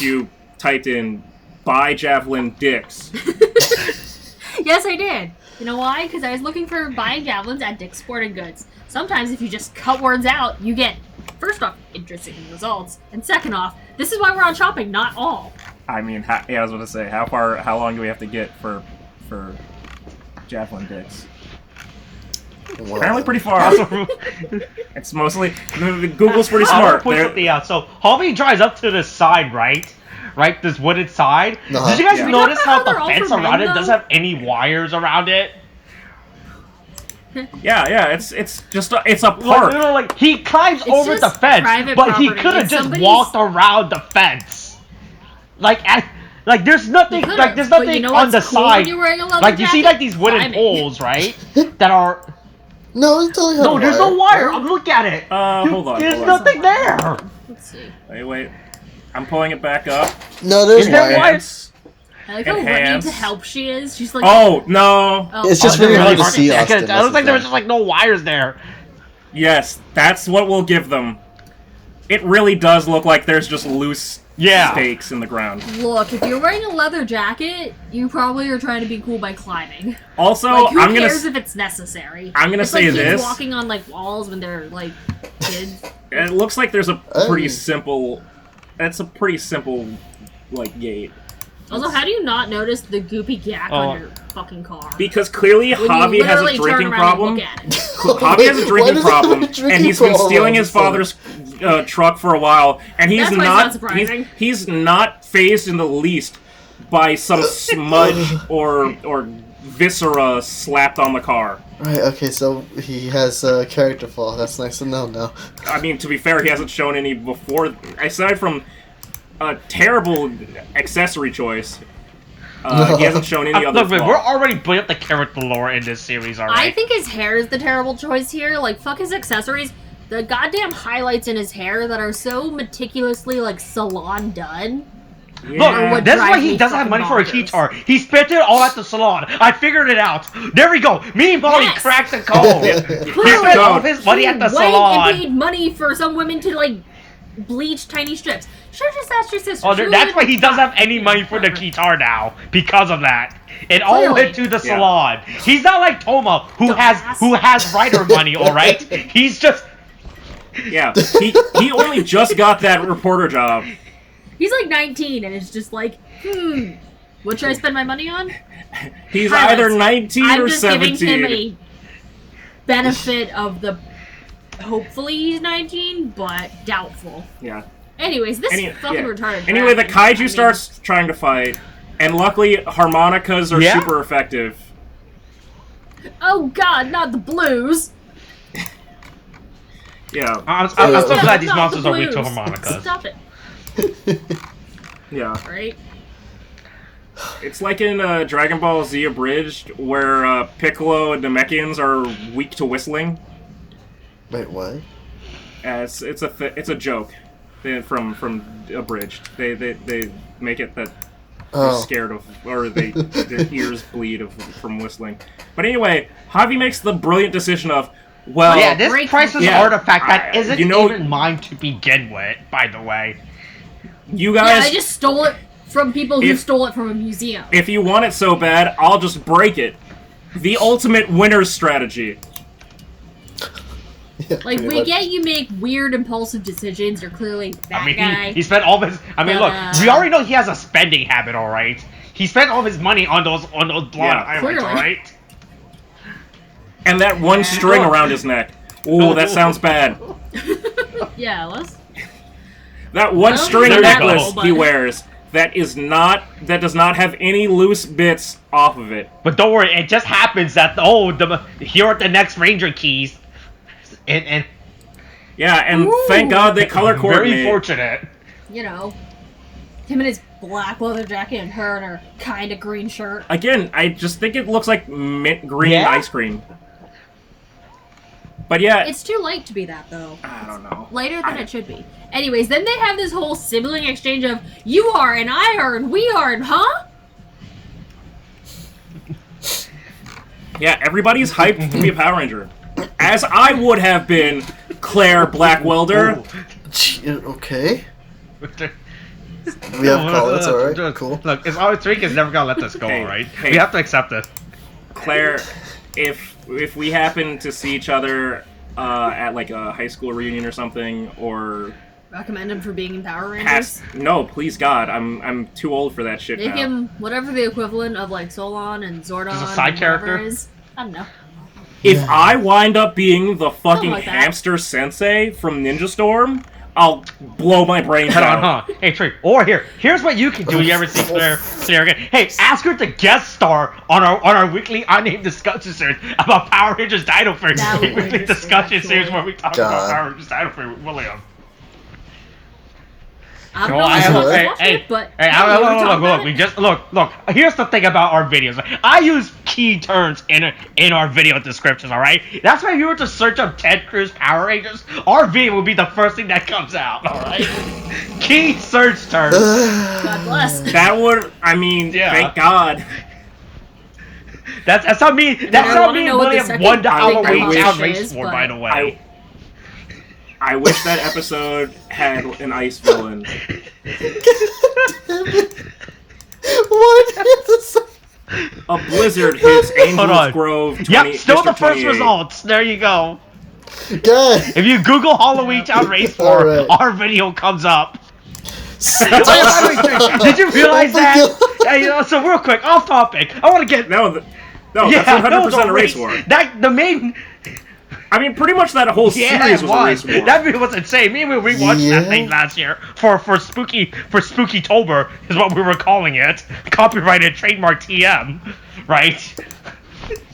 you typed in, buy javelin dicks.
Yes, I did. You know why? Because I was looking for buying javelins at Dick's Sporting Goods. Sometimes if you just cut words out, you get, first off, interesting results, and second off, this is why we're on shopping, not all.
I mean, I was going to say, how long do we have to get for javelin dicks? Well, apparently pretty far. It's mostly... Google's pretty smart.
So, Javi drives up to the side, right? Right? This wooded side. Did you guys notice how the fence around it doesn't have any wires around it?
Yeah, it's just it's a
Like,
park.
like he climbs
It's
over the
just
fence,
private
but he
property.
could have
It's
just
somebody's-
walked around the fence. Like there's nothing,
could've,
like there's
but
nothing
you know
on
what's
the
cool when
side.
you're wearing a leather
Like you see,
jacket?
like these wooden
Climbing.
poles, right? That are
No, it's totally
no, there's no wire. Look at it.
Hold on.
There's
hold on.
nothing there.
Let's see.
Wait. I'm pulling it back up.
No, there's
Is there
wire.
wire?
Hands.
I like how ready
Enhance.
to help she is. She's like,
Oh no!
It's just
Oh,
really
there
hard to
really
see,
Yeah, 'cause
Austin.
it
that's
looks
the
like there was
thing.
just like no wires there.
Yes, that's what we'll give them. It really does look like there's just loose
Yeah.
stakes in the ground.
look, if you're wearing a leather jacket, you probably are trying to be cool by climbing.
Also,
Like, who
I'm gonna
cares if it's necessary?
I'm gonna
it's
say
like kids
this.
walking on like walls when they're like kids.
It looks like there's a
Oh.
pretty simple. That's a pretty simple, like, gate.
Also, how do you not notice the goopy yak
Oh.
on your fucking car?
Because clearly
When
Javi
you
has a
literally turn
drinking
around
problem.
And look at it.
Javi has a
Why
drinking
does he have a
problem,
drinking
and he's been
problem?
stealing his
Just like-
father's truck for a while, and he's
That's why it's
not.
not surprising.
He's not phased in the least by some smudge or viscera slapped on the car.
Right, okay, so he has a character flaw. That's nice to know now.
I mean, to be fair, he hasn't shown any before. Aside from a terrible accessory choice, he hasn't shown any other
Look, man,
flaw.
we're already building up the character lore in this series
I
already.
think his hair is the terrible choice here. Like, fuck his accessories. The goddamn highlights in his hair that are so meticulously, like, salon done.
Look,
Or what
that's why
drives
he
me
doesn't have money
fucking
for a
bonkers.
guitar. He spent it all at the salon. I figured it out. There we go. Me and Molly
Yes.
cracked the code. He
Clearly.
spent all of his money at the
He went and
salon.
paid money for some women to, like, bleach tiny strips. Sure, just ask your sister.
Oh,
She
that's
would-
why he doesn't have any money for the guitar now because of that. It all
Clearly.
went to the
Yeah.
salon. He's not like Toma,
Dumbass.
who has writer money. All right, he's just
Yeah, he only just got that reporter job.
He's like 19 and it's just like, what should I spend my money on?
He's
Highlights.
either 19
I'm
or
just
17.
giving him a benefit of the. Hopefully he's 19, but doubtful.
Yeah.
Anyways, this
Any-
fucking
yeah.
retarded.
Anyway, the
dragon,
kaiju
I mean,
starts trying to fight, and luckily harmonicas are
Yeah?
super effective.
Oh god, not the blues!
Yeah,
I'm so
No,
glad these
not
monsters
the
are weak to
blues.
harmonicas.
Stop it,
yeah.
right?
It's like in Dragon Ball Z Abridged, where Piccolo and Namekians are weak to whistling.
Wait, what?
It's a joke from Abridged. They make it that they're
Oh.
scared of, or their ears bleed from whistling. But anyway, Javi makes the brilliant decision of, well,
Yeah, this
Break-
priceless
Yeah,
artifact that isn't
you know-
even mine to begin with, by the way.
you
Yeah,
guys,
I just stole it from people who
If-
stole it from a museum.
if you want it so bad, I'll just break it. The ultimate winner's strategy.
Yeah,
Like,
pretty
we
much.
get you make weird, impulsive decisions. You're clearly that
I mean,
guy.
he spent all of his. I mean,
But,
look, we already know he has a spending habit, all right. He spent all of his money on those blonde
Yeah.
highlights,
Clearly.
all right.
And that one string around his neck. Ooh, that sounds bad.
Yeah, let's.
That one
Well,
string
there we
necklace
go.
he wears that does not have any loose bits off of it.
But don't worry, it just happens that here are the next Ranger keys, and
Yeah, and
Ooh.
thank God they color
very
coordinate.
fortunate.
You know, him in his black leather jacket and her in her kind of green shirt.
Again, I just think it looks like mint green
Yeah?
ice cream. But yeah,
It's too late to be that, though.
I don't know.
Later than it should be. Anyways, then they have this whole sibling exchange of, you are, and I are, and we are, and huh?
Yeah, everybody's hyped to be a Power Ranger. As I would have been, Claire Blackwelder.
Okay. We have call-outs, alright? Cool.
Look, it's always Tariq is never gonna let this go,
Hey,
alright?
hey.
We have to accept it.
Claire, if we happen to see each other at like a high school reunion or something, or
Recommend him for being in Power Rangers.
no, please God, I'm too old for that shit
Make
now.
him whatever the equivalent of like Solon and Zordon.
Just a side
and whatever
character?
Is. I don't know.
If I wind up being the fucking
like that.
hamster sensei from Ninja Storm, I'll blow my brains
Hold on,
out.
huh? Hey, Trey. Or here's what you can do. You ever see Claire again? Hey, ask her to guest star on our weekly unnamed discussion series about Power Rangers Dino Fury.
That would be
Weekly
interesting,
discussion
actually.
series where we talk
God.
about Power Rangers Dino Fury with William.
I don't
Well,
know if
I-
I
hey,
watched
hey,
it, but
Hey,
hey, you wanna talk
look,
about
we
it?
just look. Here's the thing about our videos. I use key terms in our video descriptions. All right. That's why if you were to search up Ted Cruz Power Rangers, our video will be the first thing that comes out. All right. Key search terms.
God bless.
That would, I mean,
Yeah.
thank God.
That's how me. That's
I
how
wanna
me and
know what the
William
second
won the
thing
Halloween
I
Town
wish
Race
is,
War.
but-
By the way.
I wish that episode had an ice villain.
What is this?
A blizzard hits
Hold
Angels
on.
Grove 20,
Yep, still the
District
first
28.
results. There you go.
God.
If you Google Halloween Town Race War,
Alright.
our video comes up. Did you realize
Oh my
that?
God.
Hey, so real quick, off topic. I want to get.
No, that's 100% a race war.
That the main.
I mean, pretty much that whole
Yeah,
series
it
was a race war.
That video was insane. Me and we rewatched
Yeah.
that thing last year for Spooky Tober is what we were calling it. Copyrighted trademark TM, right?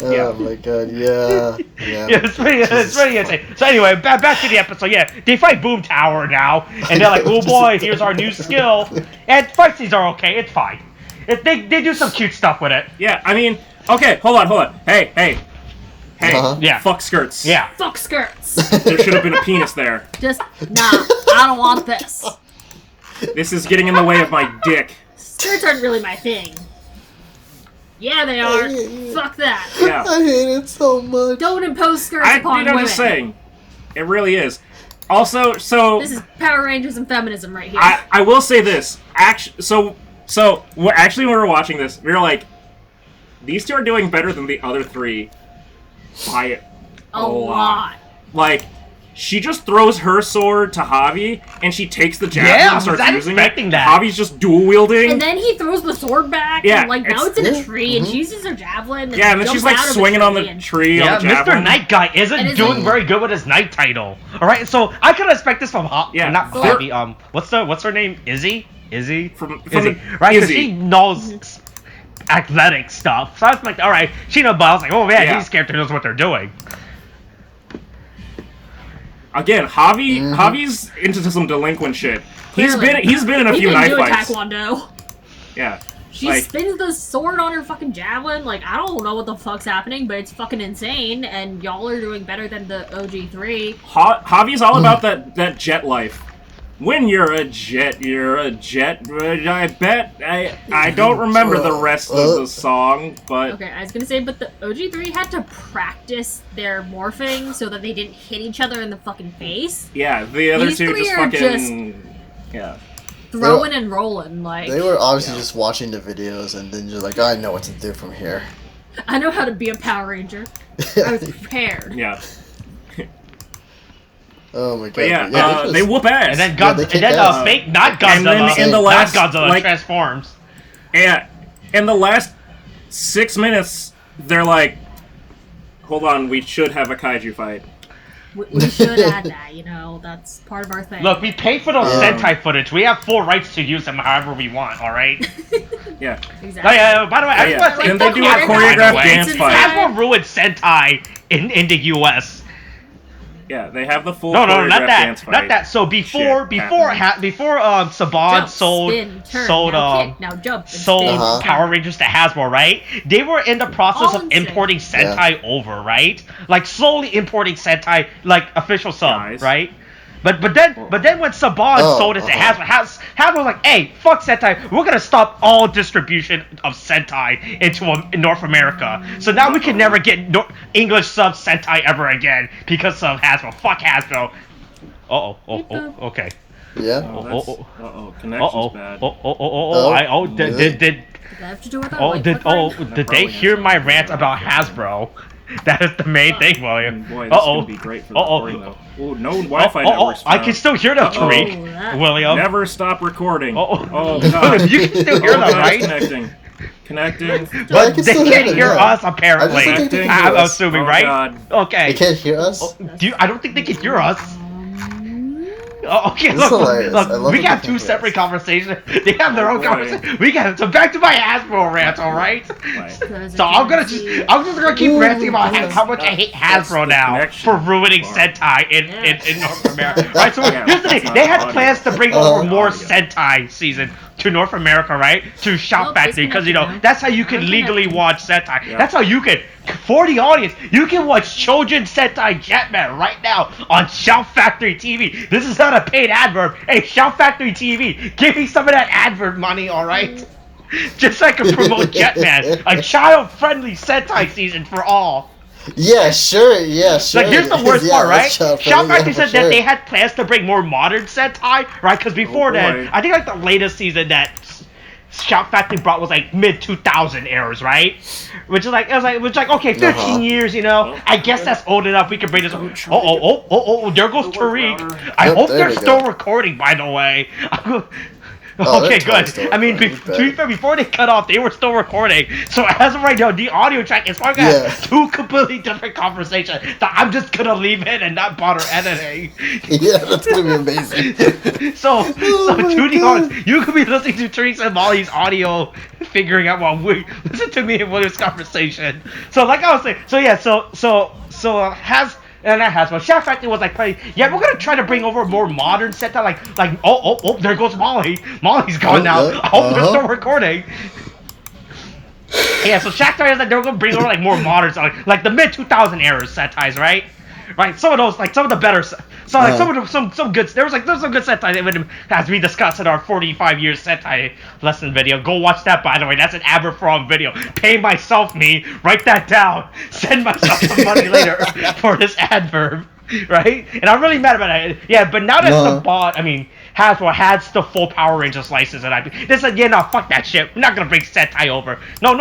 Oh
Yeah.
my god, yeah.
Yeah, it's pretty insane. So anyway, back to the episode. Yeah, they fight Boom Tower now, and they're like, "Oh boy, here's our new skill." And fight scenes are okay. It's fine. They do some cute stuff with it.
Yeah, I mean, okay, hold on. Hey.
Uh-huh.
Yeah.
Fuck skirts.
Yeah.
Fuck skirts.
There should have been a penis there.
Just nah. I don't want this.
This is getting in the way of my dick.
Skirts aren't really my thing. Yeah, they are. Fuck that.
Yeah.
I hate it so much.
Don't impose skirts upon
I'm
women.
just saying. It really is. Also, so
This is Power Rangers and feminism right here.
I will say this. Actually, actually, when we were watching this, we were like, these two are doing better than the other three by
a lot.
Like, she just throws her sword to Javi, and she takes the javelin
Yeah, I
and
was
starts
not
using
expecting
it.
that.
Javi's just dual wielding.
And then he throws the sword back,
Yeah,
and like now
it's-
it's in a
Yeah,
tree, and
mhm.
she uses her javelin.
yeah, and then she's like
jumps out of
swinging on the
and-
tree
Yeah,
on the
Mr.
javelin.
Night Guy
And
isn't
it's
doing
like-
very good with his night title. All right, so I could expect this from
Yeah.
not
Well-
Javi. What's her name? Izzy.
From
Izzy,
the-
right? Because
Izzy.
she knows athletic stuff. So I was like, all right, she knows. But I was like, oh man,
Yeah.
these characters knows what they're doing.
Again, Javi,
Mhm.
Javi's into some delinquent shit. He's
Clearly.
been in a
He
few
can
knife
do
fights.
taekwondo.
Yeah.
She
Like-
spins the sword on her fucking javelin. Like, I don't know what the fuck's happening, but it's fucking insane. And y'all are doing better than the OG3.
Javi's all about that jet life. When you're a jet, you're a jet. I bet I don't remember the rest of the song, but
Okay, I was gonna say, but the OG3 had to practice their morphing so that they didn't hit each other in the fucking face.
yeah, the other
These
two
three
just
are
fucking yeah.
Throwing and rolling, like,
They were obviously just watching the videos and then just like, I know what to do from here.
I know how to be a Power Ranger. I was prepared.
Yeah,
Oh my god.
but yeah,
this was-
they whoop ass.
And then
Yeah, they kick ass.
fake not Godzilla,
And then in the last,
not Godzilla
like-
transforms.
Yeah, in the last 6 minutes, they're like, "Hold on, we should have a kaiju fight."
We should add that, you know, that's part of our thing.
Look, we paid for those
Yeah.
Sentai footage. We have full rights to use them however we want. All right.
Yeah,
Exactly.
By the way, I
yeah.
just want to say,
Then they do a
fuck
choreographed
by the way.
dance fight.
Hasbro ruined Sentai in the U.S.
Yeah, they have the full
No,
choreographed
not that,
dance fight.
not that. So before Saban
Jump,
sold
spin, turn,
sold
now kick, now jump, and
sold
spin.
Uh-huh.
Power Rangers to Hasbro, right? They were in the process
All
of
insane.
importing Sentai over, right? Like slowly importing Sentai, like official sub,
Nice.
right? But then when Saban
Oh,
sold it to
uh-huh.
Hasbro was like, hey, fuck Sentai, we're gonna stop all distribution of Sentai into North America. So now we can never get English sub Sentai ever again because of Hasbro. Fuck Hasbro. Okay.
Yeah.
Connection's bad.
Did
Does that have to do with our white
did
footprint?
they hear my rant about Hasbro? That is the main thing, William.
Boy, this is gonna be great for the recording, though. Oh, no Wi-Fi networks
I
found.
can still hear them,
Oh,
Tariq.
that-
William.
Never stop recording.
Oh,
God.
you can still hear
Oh,
them,
God,
right?
Connecting. Connecting.
But I
But
can
they
still
can't
them,
hear
yeah.
us, apparently.
I just think they can
I'm
hear us.
assuming,
Oh,
right?
God.
Okay.
They can't hear us?
I don't think they can hear us. Oh, okay,
This is hilarious. I
look,
love
we
it
got
when
two
they
separate
do
conversations. They have their own
boy.
conversation. We got so back to my Hasbro rant, all right?
Right.
So I'm just gonna keep
Ooh,
ranting about
that's-
how much I hate
that's
Hasbro
the
now
connection
for ruining
part.
Sentai in North America. Right? So
Yeah,
here's the
that's
thing:
not
they had
audio.
plans to bring
Uh-huh.
over more
Audio.
Sentai season to North America, right? To Shout
Nope,
Factory, because you know
disconnected
that's how you can
I'm
legally
connected.
watch Sentai.
Yeah.
That's how you can. For the audience, you can watch Children's Sentai Jetman right now on Shout Factory TV. This is not a paid advert. Hey, Shout Factory TV, give me some of that advert money, all right? Just so I can promote Jetman, a child-friendly Sentai season for all.
Yeah, sure. Yeah, sure.
Like, here's the worst
Yeah,
part, right?
that's child
Shout
friendly,
Factory
yeah,
said
for
that
sure.
they had plans to bring more modern Sentai, right? Because before
Oh,
then,
boy.
I think like the latest season that Shout Factory brought was like mid 2000 eras, right? Which is like, okay, 15
Uh-huh.
years, you know. I guess that's old enough. We can bring this. Oh, there goes Tariq. I
Yep,
hope
there
they're
we
still
go.
recording, by the way.
Oh,
Okay,
they're totally
good.
still
I mean,
recording,
to be fair, before they cut off, they were still recording. So as of right now, the audio track is probably gonna
Yeah.
have two completely different conversations that I'm just gonna leave in and not bother editing.
Yeah, that's gonna be amazing.
So
Oh my
to the
God.
audience, you could be listening to Tariq and Molly's audio, figuring out while we listen to me and William's conversation. So like I was saying, but Shout Factory was like, yeah, we're gonna try to bring over more modern Sentai, like, there goes Molly. Molly's gone
Oh,
now.
yeah,
I hope they're
uh-huh.
still recording. Yeah, so Shout Factory is like, they're gonna bring over like more modern stuff, like the mid 2000 era Sentais, right? Right, some of those, like some of the better, some good. There's some good Sentai even as we discussed in our 45 years Sentai lesson video. Go watch that, by the way. That's an Aberfrom video. Pay myself, me. Write that down. Send myself some money later for this adverb, right? And I'm really mad about it. Yeah, but now that
No.
Hasbro has the full Power Rangers license, and they said, yeah, no, fuck that shit. We're not gonna bring Sentai over. No,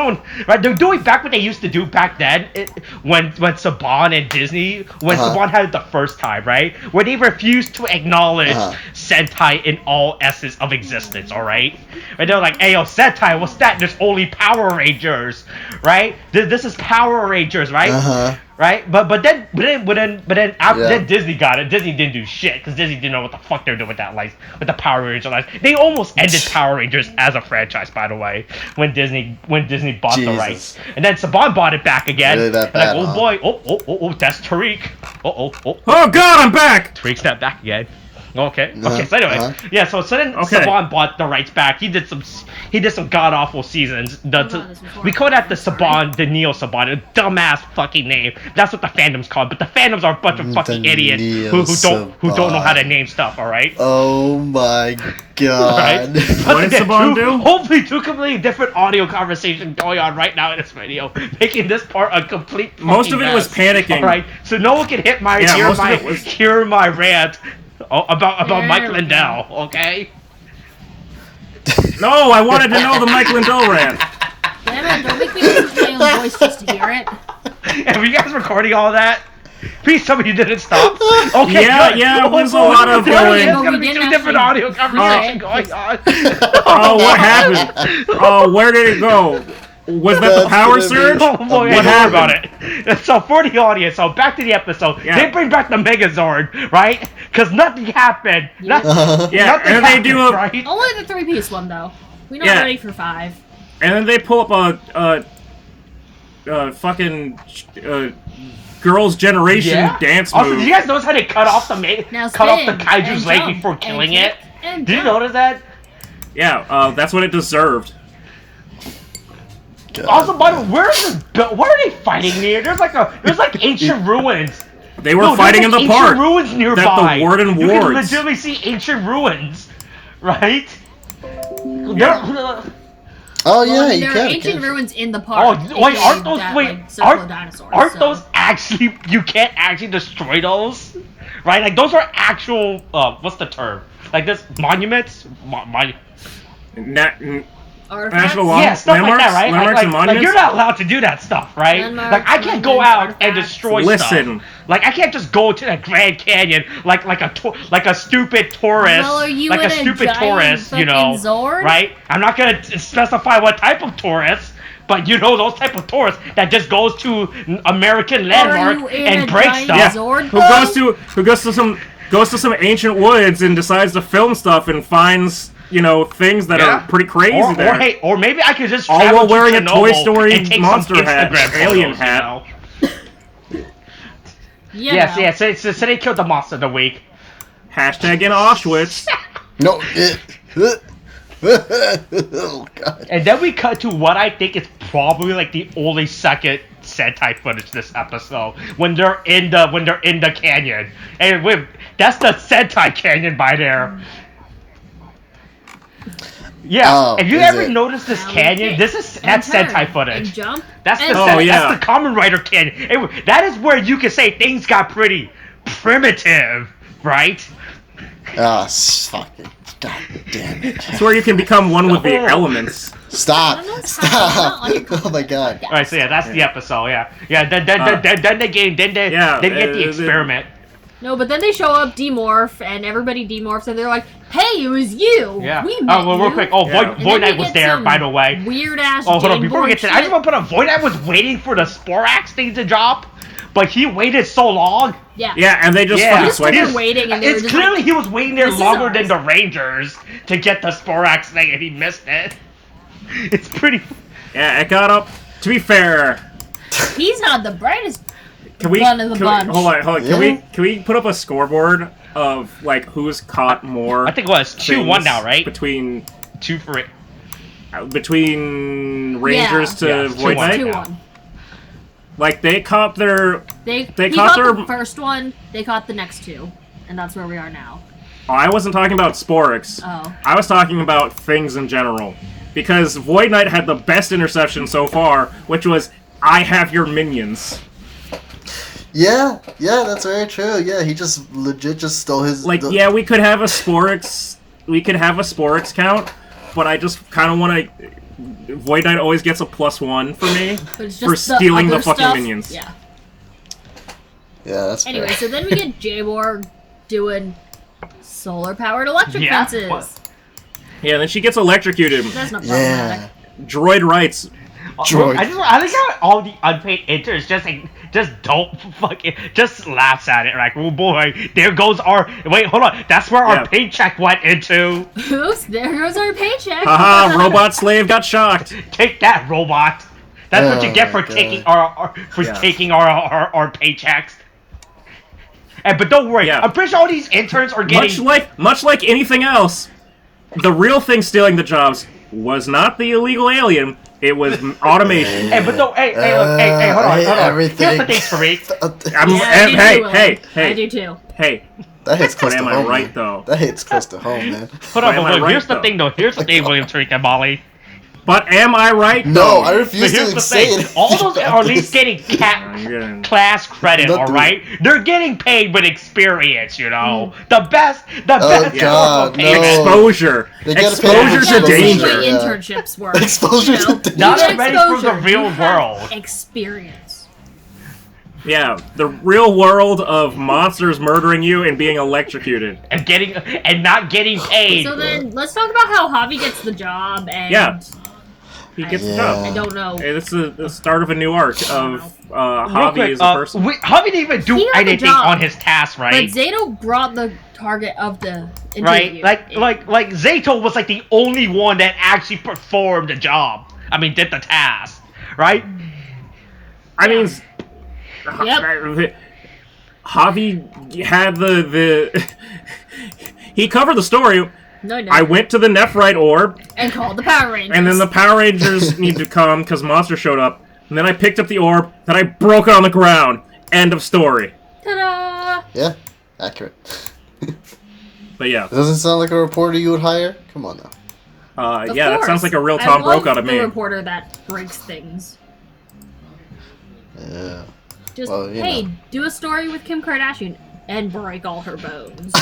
right? They're doing back what they used to do back then, when Saban and Disney, when Saban had it the first time, right? Where they refused to acknowledge Sentai in all essence of existence, all right? And they're like, hey, yo, Sentai, what's that? There's only Power Rangers, right? This is Power Rangers, right? Right, but then Disney got it. Disney didn't do shit because Disney didn't know what the fuck they were doing with that with the Power Rangers license. They almost ended Power Rangers as a franchise, by the way, when Disney bought the rights, and then Saban bought it back again.
Really that bad,
like, oh
huh?
boy, oh, that's Tariq. Oh,
Oh God, I'm back.
Tariq stepped back again. Okay. So anyway, yeah. So then
Okay.
Saban bought the rights back. He did some god awful seasons. We call that the Neo Saban, a dumbass fucking name. That's what the fandom's called. But the fandoms are a bunch of fucking idiots who don't know how to name stuff. All right.
Oh my
Right?
God.
What did Saban do?
Hopefully, two completely different audio conversations going on right now in this video, making this part a complete.
Most of it
fucking
was
mess.
panicking.
All right, so no one can hear my rant about Mike
There we
Lindell. Okay.
No, I wanted to know the Mike Lindell rant.
Damn it, don't make me listen to my own voice just to hear it.
And were you guys recording all that? Please tell me you didn't stop. Okay,
Yeah,
good.
yeah, it was a
boy.
lot of
There's
going.
gonna be
We
two
didn't
different
actually-
audio conversations going on.
Oh, what happened? Oh, where did it go? Was that the
That's
power
gonna be-
surge?
Oh boy,
What
I heard
happened?
about it. So for the audience, so back to the episode.
Yeah.
They bring back the Megazord, right? Because nothing happened.
Yeah.
Yeah,
Nothing
and they
happened,
do a,
right?
Only the 3-piece one, though. We're not
Yeah.
ready for 5.
and then they pull up a fucking Girls' Generation dance
Also,
move.
did you guys notice how they cut off the
Now
cut off the
spin,
kaiju's
and
leg
jump,
before
and
killing
kick,
it?
and
Did you
jump.
notice that?
Yeah, that's what it deserved.
God.
Also, by the way, what are they fighting near? There's like ancient ruins.
They were
No,
fighting in
there's,
the
like,
park
ancient ruins nearby.
that the warden
You can
wards.
legitimately see ancient ruins, right?
Yeah.
There-
Oh
Well,
yeah,
I mean,
you
there
can.
are ancient
can.
ruins in the
Oh,
park.
wait, aren't
aka
those
that,
wait?
like, circle of
Aren't,
dinosaurs,
aren't
so.
those actually? You can't actually destroy those, right? Like those are actual. What's the term? Like this monuments.
Artifacts?
National Law-
Yeah, stuff like that,
landmarks?
right?
Landmarks and
Like
monuments?
you're not allowed to do that stuff, right?
Landmarks,
Like I can't go
monuments,
out and
artifacts.
destroy
Listen.
stuff. Like I can't just go to the Grand Canyon like a stupid tourist,
Well, are you
like
in
a
a
stupid
giant
tourist, you know,
fucking Zord?
right? I'm not gonna specify what type of tourist. But you know those type of tourists that just goes to American landmark
you in
and
a
breaks
giant
stuff.
Yeah,
Zord
who goes to some goes to some ancient woods and decides to film stuff and finds, things that are pretty crazy there.
Or maybe I could just
all
travel
while
to
wearing a Toy
Chernobyl
Story
and take
monster
some
hat,
Instagram
alien
photos,
hat.
So they killed the monster of the week.
Hashtag in Auschwitz.
No. Oh god.
And then we cut to what I think is probably like the only second Sentai footage this episode when they're in the canyon. And that's the Sentai canyon by there. Yeah, if you ever notice this canyon, that's Sentai footage.
Jump.
That's the Kamen Rider canyon. That is where you can say things got pretty primitive, right?
Fucking god damn it.
It's where you can become one with the elements.
Stop! Oh my god.
Alright, so that's the episode, yeah. Then the game, then they get the experiment.
No, but then they show up, demorph, and everybody demorphs, and they're like, "Hey, it was you.
Yeah.
We met you."
Real quick. Void Knight was there, by the way.
Weird ass.
Oh, hold on. Before we get to that, I just want to put Void Knight was waiting for the Sporax thing to drop, but he waited so long.
Yeah.
Yeah, and they just fucking switched.
Waiting, and
it's clearly he was waiting there longer than the Rangers to get the Sporax thing, and he missed it. It's pretty.
Yeah, it got up. To be fair,
he's not the brightest.
Hold on.
Yeah.
Can we put up a scoreboard of like who's caught more?
I think it was 2-1 now, right?
Between
2 for it.
Between Rangers to Void
2-1.
Knight.
2-1.
Like they caught their.
He
caught
caught
their
the first one. They caught the next two, and that's where we are now.
Oh, I wasn't talking about Sporix.
Oh.
I was talking about things in general. Because Void Knight had the best interception so far, which was, "I have your minions."
Yeah, that's very true. Yeah, he just legit just stole his.
We could have a Sporix. We could have a Sporix count, but I just kind of want to. Void Knight always gets a +1 for me for stealing the fucking minions.
Yeah.
Yeah, that's
anyway.
fair.
So then we get J-Borg doing solar-powered electric fences.
What?
Yeah, and then she gets electrocuted.
That's not problematic.
Droid writes.
Droid.
I think how all the unpaid interns just don't fucking just laughs at it like, oh boy, there goes our hold on, that's where our paycheck went into.
Oops, there goes our paycheck.
Haha, robot slave got shocked.
Take that, robot. That's what you get for
God.
taking taking our paychecks. But don't worry, I'm pretty sure all these interns are getting
much like anything else. The real thing stealing the jobs was not the illegal alien. It was automation.
But no, hey, hold on.
Everything.
Here's the thing for me.
Hey.
I do too.
Hey.
That hits close to
am
home.
I right
man.
though?
That hits close to home, man.
Hold on,
am I
but
right,
here's the
though?
thing, though. Here's the thing, William, Tariq, and Molly.
But am I right?
No,
though?
I refuse
Here's
to
the
say
thing.
it.
All those are at least getting class credit,
Not
alright? They're getting paid with experience, you know?
Mm.
The best
God,
form of payment.
no.
Exposure.
They gotta
Exposure
pay
to
exposure.
danger.
That's the way internships work.
Exposure to danger.
Now
You
they're
get
ready for the
exposure.
real
You have
world.
Experience.
Yeah, the real world of monsters murdering you and being electrocuted.
And not getting paid.
So then, let's talk about how Javi gets the job, and...
Yeah. He gets the job.
I don't know.
Hey, this is the start of a new arc of
Real
Javi
quick,
as a person.
Javi didn't even do
He got the
anything
job.
on his task, right?
But Zato brought the target of the
Right?
interview.
Like Zato was like the only one that actually performed the job. I mean, did the task, right?
I mean,
Yep.
Javi had the he covered the story.
No.
I went to the Nephrite orb,
And called the Power Rangers.
and then the Power Rangers need to come because Monster showed up. And then I picked up the orb, then I broke it on the ground. End of story.
Ta-da!
Yeah, accurate.
But yeah,
It doesn't sound like a reporter you would hire. Come on now.
Of
yeah, that
course.
sounds like a real
I
Tom
love
Brokaw to
the
me.
reporter that breaks things.
Yeah.
Just,
Well, you
hey,
know.
do a story with Kim Kardashian and break all her bones.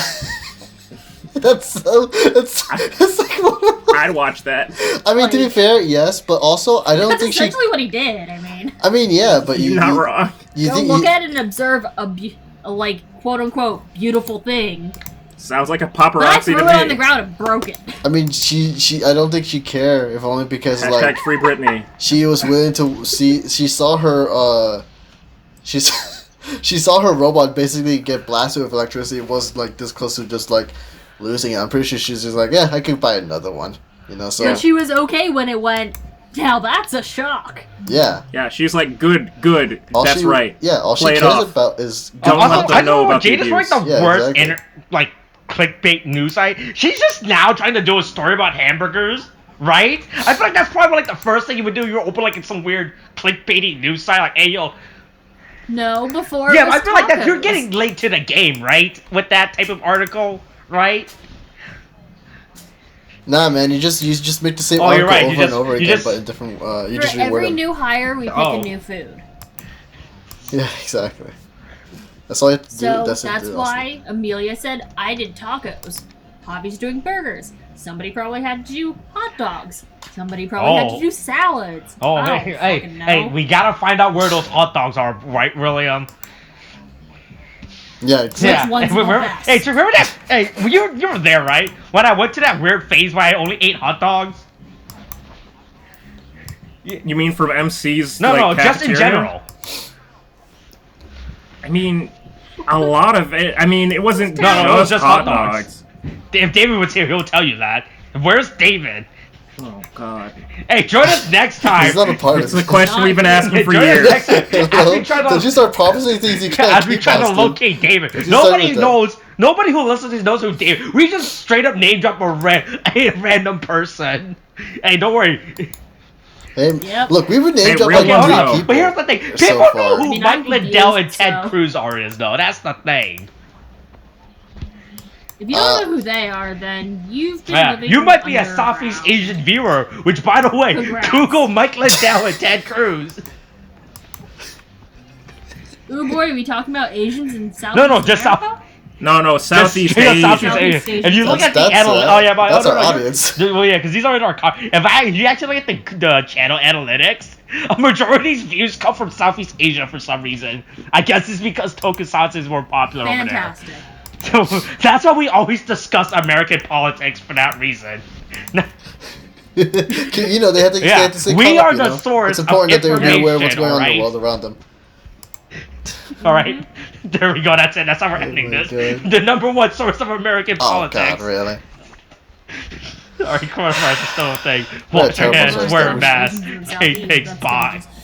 That's like one of my-
I'd watch that.
I mean, to be fair, yes, but also I don't
That's
think she.
essentially what he did, I mean.
I mean, yeah, but
You're not wrong.
You
Go
think
look at it and observe a like, quote-unquote, beautiful thing.
Sounds like a
But I
paparazzi
threw
to
it
me.
on the ground and broke it.
I mean, she. I don't think she cared, if only because
Hashtag
like
free Britney.
she was willing to see. She saw her. She's. she saw her robot basically get blasted with electricity. It was like this close to just like losing it. I'm pretty sure she's just like, yeah, I could buy another one. You know, so
But she was okay when it went. Now that's a shock.
yeah.
Yeah, she's like, good.
All
That's
she,
right.
Yeah, all she
Play it
cares
off.
about is
Don't
Also,
let them
I
know
know
about the
Jada's like the
abuse. Yeah,
worst
exactly.
like clickbait news site. She's just now trying to do a story about hamburgers, right? I feel like that's probably like the first thing you would do. You open like some weird clickbaity news site, like, hey yo.
No, before.
Yeah,
it was
I feel like that you're
tacos.
getting late to the game, right? With that type of article, right?
Nah, man, you just make the same
Oh, you're
article
right, you
over
just-
and over
you
again,
just-
but in different. You
For
just reword
every
them.
new hire, we pick
Oh.
a new food.
Yeah, exactly. That's all you have to do.
So
That's
that's
it,
why Amelia said, I did tacos. Poppy's doing burgers. Somebody probably had to do hot dogs. Somebody probably had to
Oh.
do salads.
Oh,
I don't
hey,
fucking know.
hey, we gotta find out where those hot dogs are, right, William?
Yeah, exactly.
Yeah.
one's
Hey,
the
remember,
best?
hey, so remember that? Hey, you were there, right? When I went to that weird phase where I only ate hot dogs?
You mean from MC's?
No,
like,
no, just in
cafeteria?
general.
I mean, a lot of it. I mean, it wasn't
No, no, it was
just
just hot dogs. If David was here, he'll tell you that. Where's David?
Oh God.
Hey, join us next time.
He's not a part
It's
of
the
it.
question we've been asking for
Join us
years.
next time. As we try
Don't you
to,
start promising things you can't
as we
keep,
try to
Austin.
locate David.
Let's just
Nobody
start with
knows. Nobody who listens to this knows who David. We just straight up name drop a random person. Hey, don't worry.
Hey,
Yep.
look, we've been named
Hey,
drop
real
like
one,
three
though.
people.
But here's the thing.
so
People know
far.
who
I mean,
Mike
I'm
Lindell and
confused,
Ted
so-
Cruz are is, though. That's the thing.
If you don't know who they are, then you've been
Yeah,
living
you might be a
underground.
Southeast Asian viewer, which, by the way,
Congrats.
Google Mike Lindell and Ted Cruz.
Ooh boy, are we talking about Asians in South?
No, just
America?
No, Southeast
Just
Asian.
Southeast
Southeast
Asian. If you look
Asian.
at the oh yeah, but
that's
oh,
our
no, no,
audience.
Well, yeah, because these are in our if you actually look at the channel analytics, a majority of these views come from Southeast Asia for some reason. I guess it's because tokusatsu is more popular
Fantastic.
over there. So that's why we always discuss American politics for that reason.
You know, they have to stay
Yeah,
at the same
we
color,
are
you
the
know?
source
It's important
of
that they're aware of what's
information,
going on in
alright?
the world around them.
All right, there we go. That's it. That's how we're ending
my
this.
God.
The number one source of American
Oh
politics.
God, really?
All right, coronavirus is still a thing. Wash your
terrible
hands,
source
wear a
of
mask,
Asians in
take
Southeast,
pics,
that's
bye.
gonna just